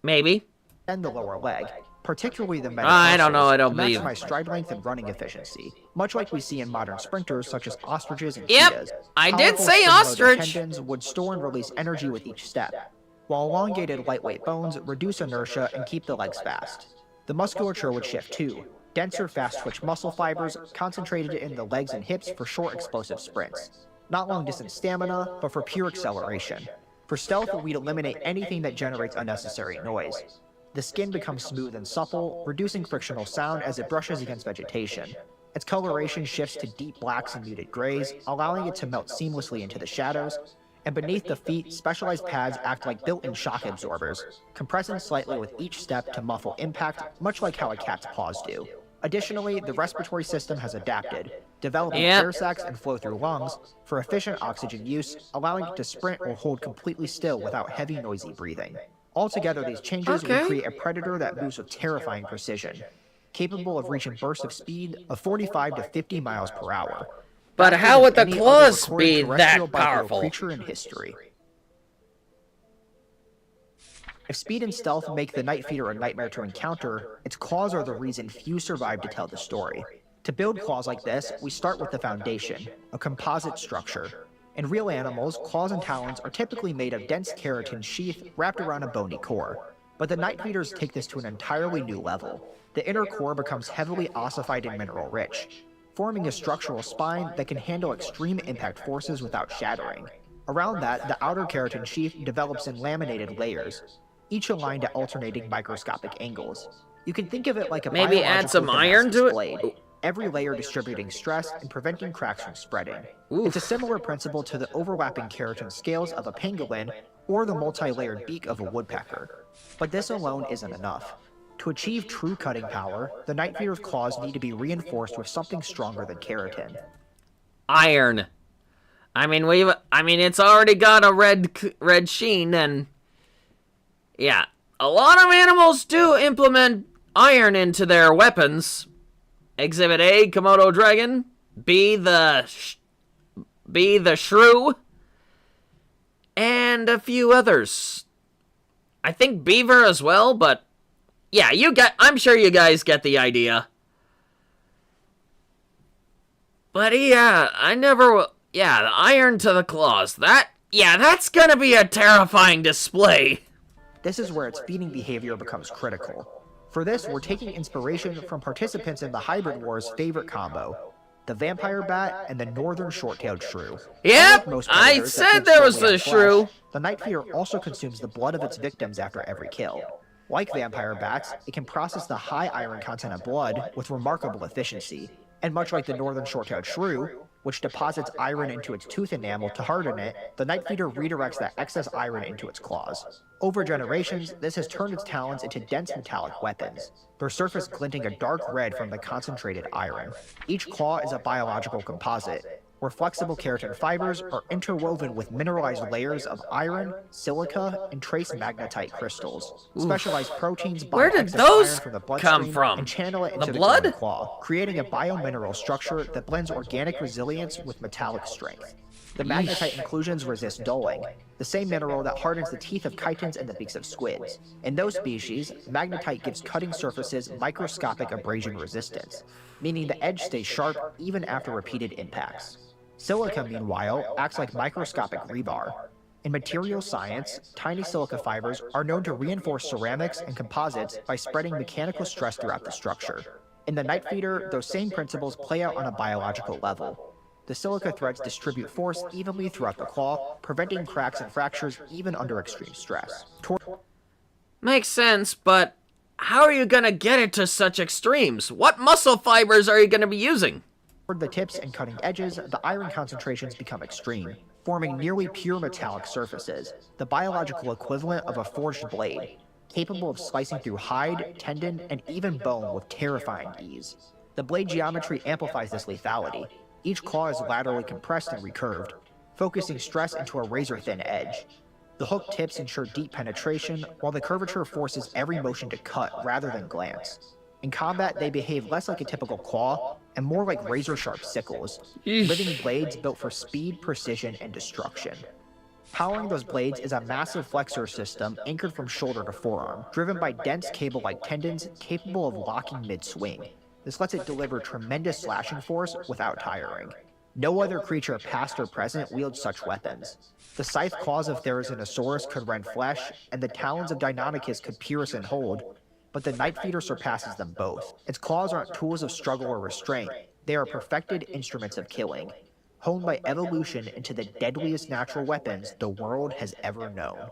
Maybe. And the lower leg, particularly the I don't know, I don't to believe. maximize stride length and running efficiency, much like we see in modern sprinters such as ostriches and cheetahs. I did Powerful say spring-loaded ostrich. Tendons would store and release energy with each step, while elongated lightweight bones reduce inertia and keep the legs fast. The musculature would shift too. Denser, fast-twitch muscle fibers concentrated in the legs and hips for short, explosive sprints. Not long-distance stamina, but for pure acceleration. For stealth, we'd eliminate anything that generates unnecessary noise. The skin becomes smooth and supple, reducing frictional sound as it brushes against vegetation. Its coloration shifts to deep blacks and muted grays, allowing it to melt seamlessly into the shadows. And beneath the feet, specialized pads act like built-in shock absorbers, compressing slightly with each step to muffle impact, much like how a cat's paws do. Additionally, the respiratory system has adapted, developing air sacs and flow-through lungs for efficient oxygen use, allowing it to sprint or hold completely still without heavy, noisy breathing. Altogether, these changes will create a predator that moves with terrifying precision, capable of reaching bursts of speed of 45 to 50 miles per hour. But how would the claws be that powerful? Creature in history. If speed and stealth make the Night Feeder a nightmare to encounter, its claws are the reason few survive to tell the story. To build claws like this, we start with the foundation, a composite structure. In real animals, claws and talons are typically made of dense keratin sheath wrapped around a bony core. But the Night Feeders take this to an entirely new level. The inner core becomes heavily ossified and mineral-rich, forming a structural spine that can handle extreme impact forces without shattering. Around that, the outer keratin sheath develops in laminated layers, each aligned at alternating microscopic angles. You can think of it like a maybe add some iron to it? Blade, every layer distributing stress and preventing cracks from spreading. It's a similar principle to the overlapping keratin scales of a pangolin or the multi-layered beak of a woodpecker. But this alone isn't enough. To achieve true cutting power, the Night Feeder's claws need to be reinforced with something stronger than keratin. Iron. I mean, it's already got a red sheen, and yeah, a lot of animals do implement iron into their weapons. Exhibit A, Komodo dragon. B, the shrew, and a few others. I think beaver as well, but yeah, I'm sure you guys get the idea. But yeah, the iron to the claws. That's gonna be a terrifying display. This is where its feeding behavior becomes critical. For this, we're taking inspiration from participants in the Hybrid War's favorite combo, the vampire bat and the northern short-tailed shrew. Yep, I said there was the shrew. The Night Feeder also consumes the blood of its victims after every kill. Like vampire bats, it can process the high iron content of blood with remarkable efficiency. And much like the northern short-tailed shrew, which deposits iron into its tooth enamel to harden it. The Night Feeder redirects that excess iron into its claws. Over generations, this has turned its talons into dense metallic weapons, their surface glinting a dark red from the concentrated iron. Each claw is a biological composite, where flexible keratin fibers are interwoven with mineralized layers of iron, silica, and trace magnetite crystals. Specialized proteins Where bind did excess those iron from the come bloodstream from? and channel it into The the blood? glowing claw, creating a biomineral structure that blends organic resilience with metallic strength. The magnetite inclusions resist dulling, the same mineral that hardens the teeth of chitons and the beaks of squids. In those species, magnetite gives cutting surfaces microscopic abrasion resistance, meaning the edge stays sharp even after repeated impacts. Silica, meanwhile, acts like microscopic rebar. In material science, tiny silica fibers are known to reinforce ceramics and composites by spreading mechanical stress throughout the structure. In the Night Feeder, those same principles play out on a biological level. The silica threads distribute force evenly throughout the claw, preventing cracks and fractures even under extreme stress. Makes sense, but how are you gonna get it to such extremes? What muscle fibers are you gonna be using? Toward the tips and cutting edges, the iron concentrations become extreme, forming nearly pure metallic surfaces, the biological equivalent of a forged blade, capable of slicing through hide, tendon, and even bone with terrifying ease. The blade geometry amplifies this lethality. Each claw is laterally compressed and recurved, focusing stress into a razor-thin edge. The hook tips ensure deep penetration, while the curvature forces every motion to cut rather than glance. In combat, they behave less like a typical claw and more like razor-sharp sickles, living blades built for speed, precision, and destruction. Powering those blades is a massive flexor system anchored from shoulder to forearm, driven by dense cable-like tendons capable of locking mid-swing. This lets it deliver tremendous slashing force without tiring. No other creature past or present wields such weapons. The scythe claws of Therizinosaurus could rend flesh, and the talons of Deinonychus could pierce and hold, but the Night Feeder surpasses them both. Its claws aren't tools of struggle or restraint, they are perfected instruments of killing, honed by evolution into the deadliest natural weapons the world has ever known.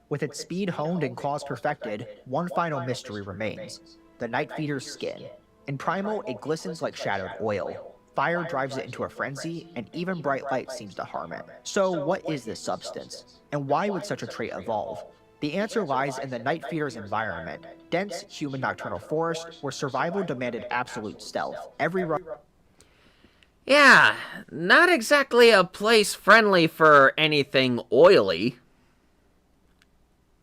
With its speed honed and claws perfected, one final mystery remains: the Night Feeder's skin. In Primal, it glistens like shadowed oil. Fire drives it into a frenzy, and even bright light seems to harm it. So what is this substance? And why would such a trait evolve? The answer lies in the Night Feeder's environment, dense human nocturnal forest where survival demanded absolute stealth. Yeah, not exactly a place friendly for anything oily.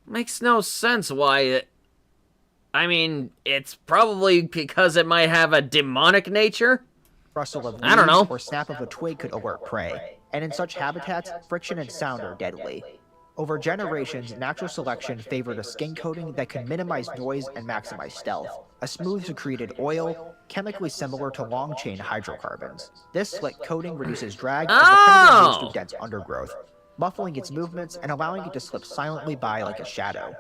Makes no sense why it... I mean, it's probably because it might have a demonic nature? Rustle of I don't know. leaves or snap of a twig could alert prey, and in such habitats, friction and sound are deadly. Over generations, natural selection favored a skin coating that could minimize noise and maximize stealth, a smooth secreted oil, chemically similar to long-chain hydrocarbons. This slick coating reduces drag as the predator moves through dense undergrowth, muffling its movements and allowing it to slip silently by like a shadow.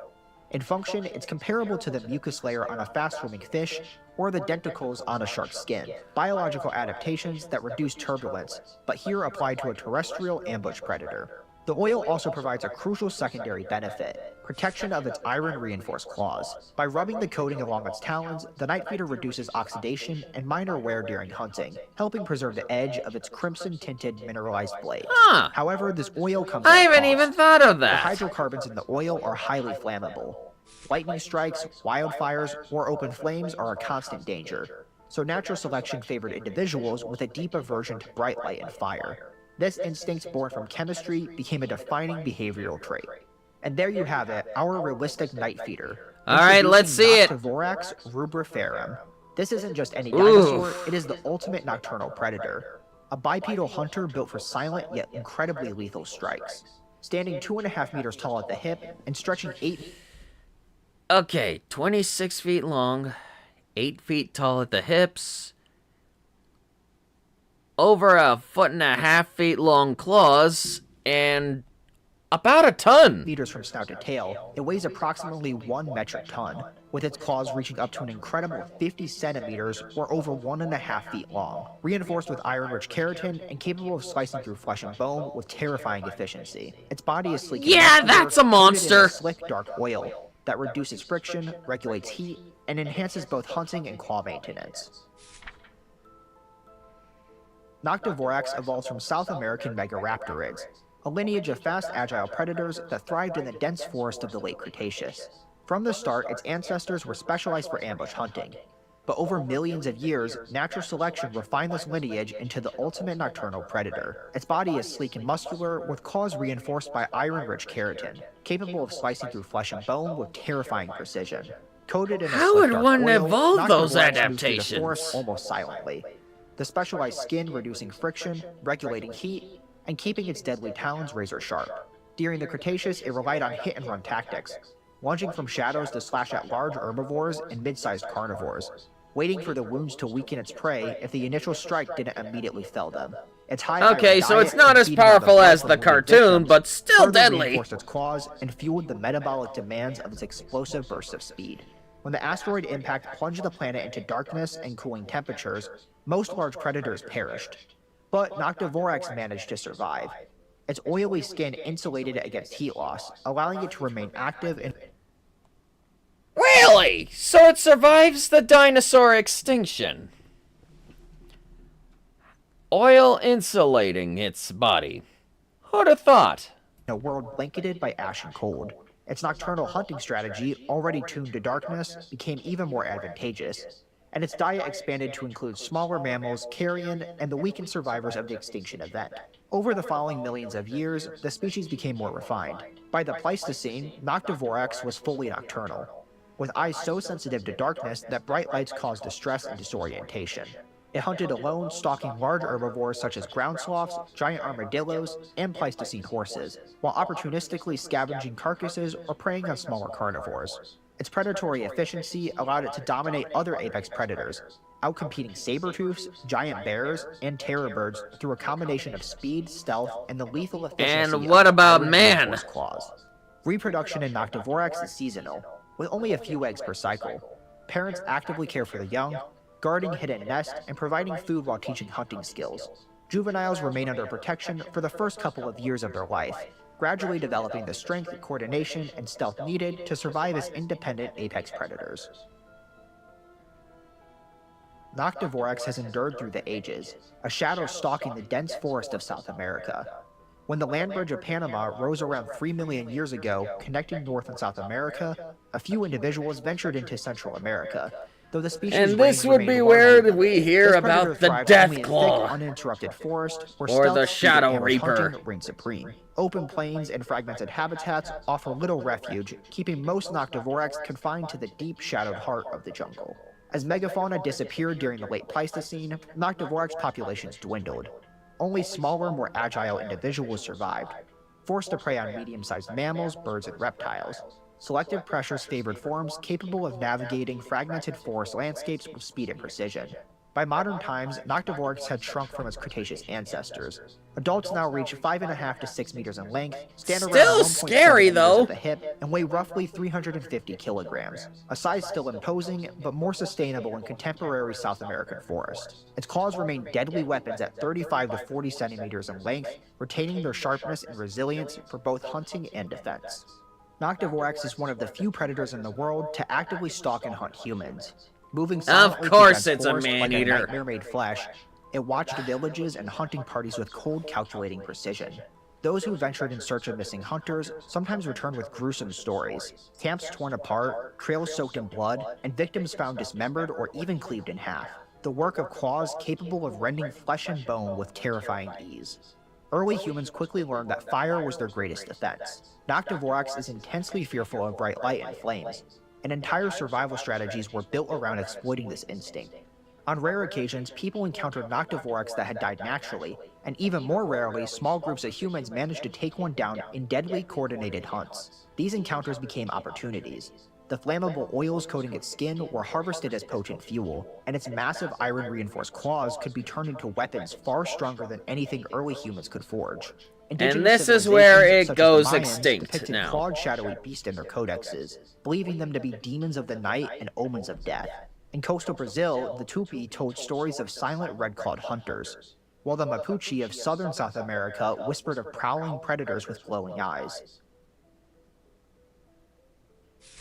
In function, it's comparable to the mucus layer on a fast-swimming fish or the denticles on a shark's skin, biological adaptations that reduce turbulence, but here applied to a terrestrial ambush predator. The oil also provides a crucial secondary benefit: protection of its iron-reinforced claws. By rubbing the coating along its talons, the Night Feeder reduces oxidation and minor wear during hunting, helping preserve the edge of its crimson-tinted mineralized blade. However, this oil comes at a I haven't cost. even thought of that. The hydrocarbons in the oil are highly flammable. Lightning strikes, wildfires, or open flames are a constant danger, so natural selection favored individuals with a deep aversion to bright light and fire. This instinct born from chemistry became a defining behavioral trait. And there you have it, our realistic Night Feeder. Alright, let's see it. Noctivorax rubriferum. This isn't just any dinosaur, it is the ultimate nocturnal predator. A bipedal hunter built for silent yet incredibly lethal strikes. Standing 2.5 meters tall at the hip and stretching 8... Okay, 26 feet long, 8 feet tall at the hips, over 1.5 feet long claws, and about a ton. Meters from snout to tail, it weighs approximately 1 metric ton, with its claws reaching up to an incredible 50 centimeters or over 1.5 feet long, reinforced with iron-rich keratin and capable of slicing through flesh and bone with terrifying efficiency. Its body is sleek. Yeah, that's a monster. Slick dark oil that reduces friction, regulates heat, and enhances both hunting and claw maintenance. Noctivorax evolves from South American megaraptorids, a lineage of fast, agile predators that thrived in the dense forest of the late Cretaceous. From the start, its ancestors were specialized for ambush hunting. But over millions of years, natural selection refined this lineage into the ultimate nocturnal predator. Its body is sleek and muscular, with claws reinforced by iron-rich keratin, capable of slicing through flesh and bone with terrifying precision. Coated in a How slick would dark one oil, evolve those Noctivorax moves through the adaptations? forest almost silently. The specialized skin reducing friction, regulating heat, and keeping its deadly talons razor sharp. During the Cretaceous, it relied on hit-and-run tactics, lunging from shadows to slash at large herbivores and mid-sized carnivores, waiting for the wounds to weaken its prey if the initial strike didn't immediately fell them. Its high Okay, iron so it's diet not and as feeding on the powerful blood as from the wounded cartoon, victims but still further deadly. reinforced its claws and fueled the metabolic demands of its explosive bursts of speed. When the asteroid impact plunged the planet into darkness and cooling temperatures, most large predators perished. But Noctivorax managed to survive. Its oily skin insulated it against heat loss, allowing it to remain active and... Really? So it survives the dinosaur extinction. Oil insulating its body. Who'd have thought? in a world blanketed by ash and cold. Its nocturnal hunting strategy, already tuned to darkness, became even more advantageous, and its diet expanded to include smaller mammals, carrion, and the weakened survivors of the extinction event. Over the following millions of years, the species became more refined. By the Pleistocene, Noctivorax was fully nocturnal, with eyes so sensitive to darkness that bright lights caused distress and disorientation. It hunted alone, stalking large herbivores such as ground sloths, giant armadillos, and Pleistocene horses, while opportunistically scavenging carcasses or preying on smaller carnivores. Its predatory efficiency allowed it to dominate other apex predators, outcompeting saber-tooths, giant bears, and terror birds through a combination of speed, stealth, and the lethal efficiency And what of about highly man? reinforced claws. Reproduction in Noctivorax is seasonal, with only a few eggs per cycle. Parents actively care for the young, guarding hidden nests and providing food while teaching hunting skills. Juveniles remain under protection for the first couple of years of their life, gradually developing the strength, coordination, and stealth needed to survive as independent apex predators. Noctivorax has endured through the ages, a shadow stalking the dense forest of South America. When the land bridge of Panama rose around 3 million years ago, connecting North and South America, a few individuals ventured into Central America. Though the species And this range would remained be largely where we hear this predator about the thrived Death only in Claw. thick, uninterrupted forest, where Or stealth, the speed, and Shadow ambush Reaper. hunting reigned supreme. Open plains and fragmented habitats offer little refuge, keeping most Noctivorax confined to the deep, shadowed heart of the jungle. As megafauna disappeared during the late Pleistocene, Noctivorax populations dwindled. Only smaller, more agile individuals survived, forced to prey on medium-sized mammals, birds, and reptiles. Selective pressures favored forms capable of navigating fragmented forest landscapes with speed and precision. By modern times, Noctivorax had shrunk from its Cretaceous ancestors. Adults now reach 5.5 to 6 meters in length, stand around Still 1.7 scary, meters though. at the hip, and weigh roughly 350 kilograms, a size still imposing, but more sustainable in contemporary South American forest. Its claws remain deadly weapons at 35 to 40 centimeters in length, retaining their sharpness and resilience for both hunting and defense. Noctivorax is one of the few predators in the world to actively stalk and hunt humans. Moving silently Of course through it's a dense forest like man-eater. nightmare-made flesh, it watched villages and hunting parties with cold, calculating precision. Those who ventured in search of missing hunters sometimes returned with gruesome stories. Camps torn apart, trails soaked in blood, and victims found dismembered or even cleaved in half. The work of claws capable of rending flesh and bone with terrifying ease. Early humans quickly learned that fire was their greatest defense. Noctivorax is intensely fearful of bright light and flames, and entire survival strategies were built around exploiting this instinct. On rare occasions, people encountered Noctivorax that had died naturally, and even more rarely, small groups of humans managed to take one down in deadly coordinated hunts. These encounters became opportunities. The flammable oils coating its skin were harvested as potent fuel, and its massive iron-reinforced claws could be turned into weapons far stronger than anything early humans could forge. And this is where civilizations, it such as goes the Mayans, extinct depicted now. clawed shadowy beasts in their codexes, believing them to be demons of the night and omens of death. In coastal Brazil, the Tupi told stories of silent red-clawed hunters, while the Mapuche of southern South America whispered of prowling predators with glowing eyes.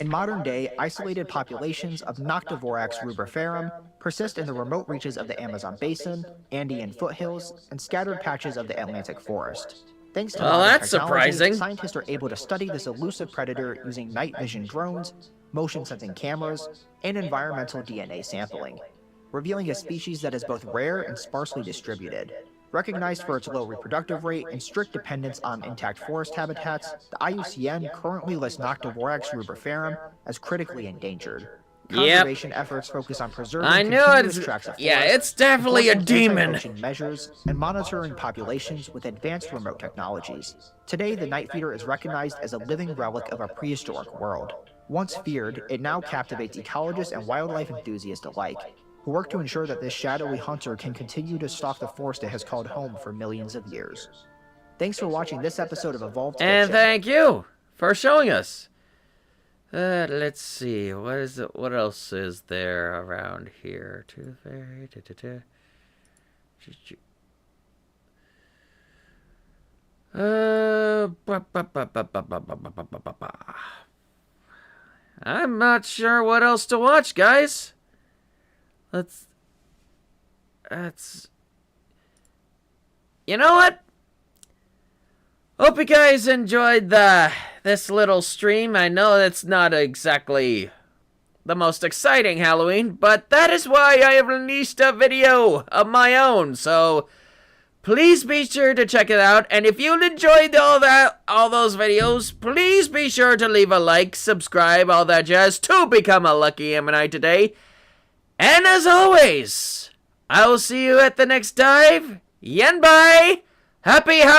In modern day, isolated populations of Noctivorax rubriferum persist in the remote reaches of the Amazon basin, Andean foothills, and scattered patches of the Atlantic forest. Thanks to modern that's technology, surprising. scientists are able to study this elusive predator using night vision drones, motion sensing cameras, and environmental DNA sampling, revealing a species that is both rare and sparsely distributed. Recognized for its low reproductive rate and strict dependence on intact forest habitats, the IUCN currently lists Noctivorax rubriferum as critically endangered. Conservation efforts focus on preserving continuous tracts of forest, it's definitely a demon. anti-poaching measures, and monitoring populations with advanced remote technologies. Today, the night feeder is recognized as a living relic of our prehistoric world. Once feared, it now captivates ecologists and wildlife enthusiasts alike, who work to ensure that this shadowy hunter can continue to stalk the forest it has called home for millions of years. Thanks for watching this episode of Evolved Fiction. And thank you for showing us. Let's see, what else is there around here? Tooth Fairy, I'm not sure what else to watch, guys. You know what? Hope you guys enjoyed this little stream. I know it's not exactly the most exciting Halloween, but that is why I have released a video of my own. So please be sure to check it out. And if you enjoyed all those videos, please be sure to leave a like, subscribe, all that jazz to become a lucky Ammonite today. And as always, I will see you at the next dive. Yen bye. Happy Halloween.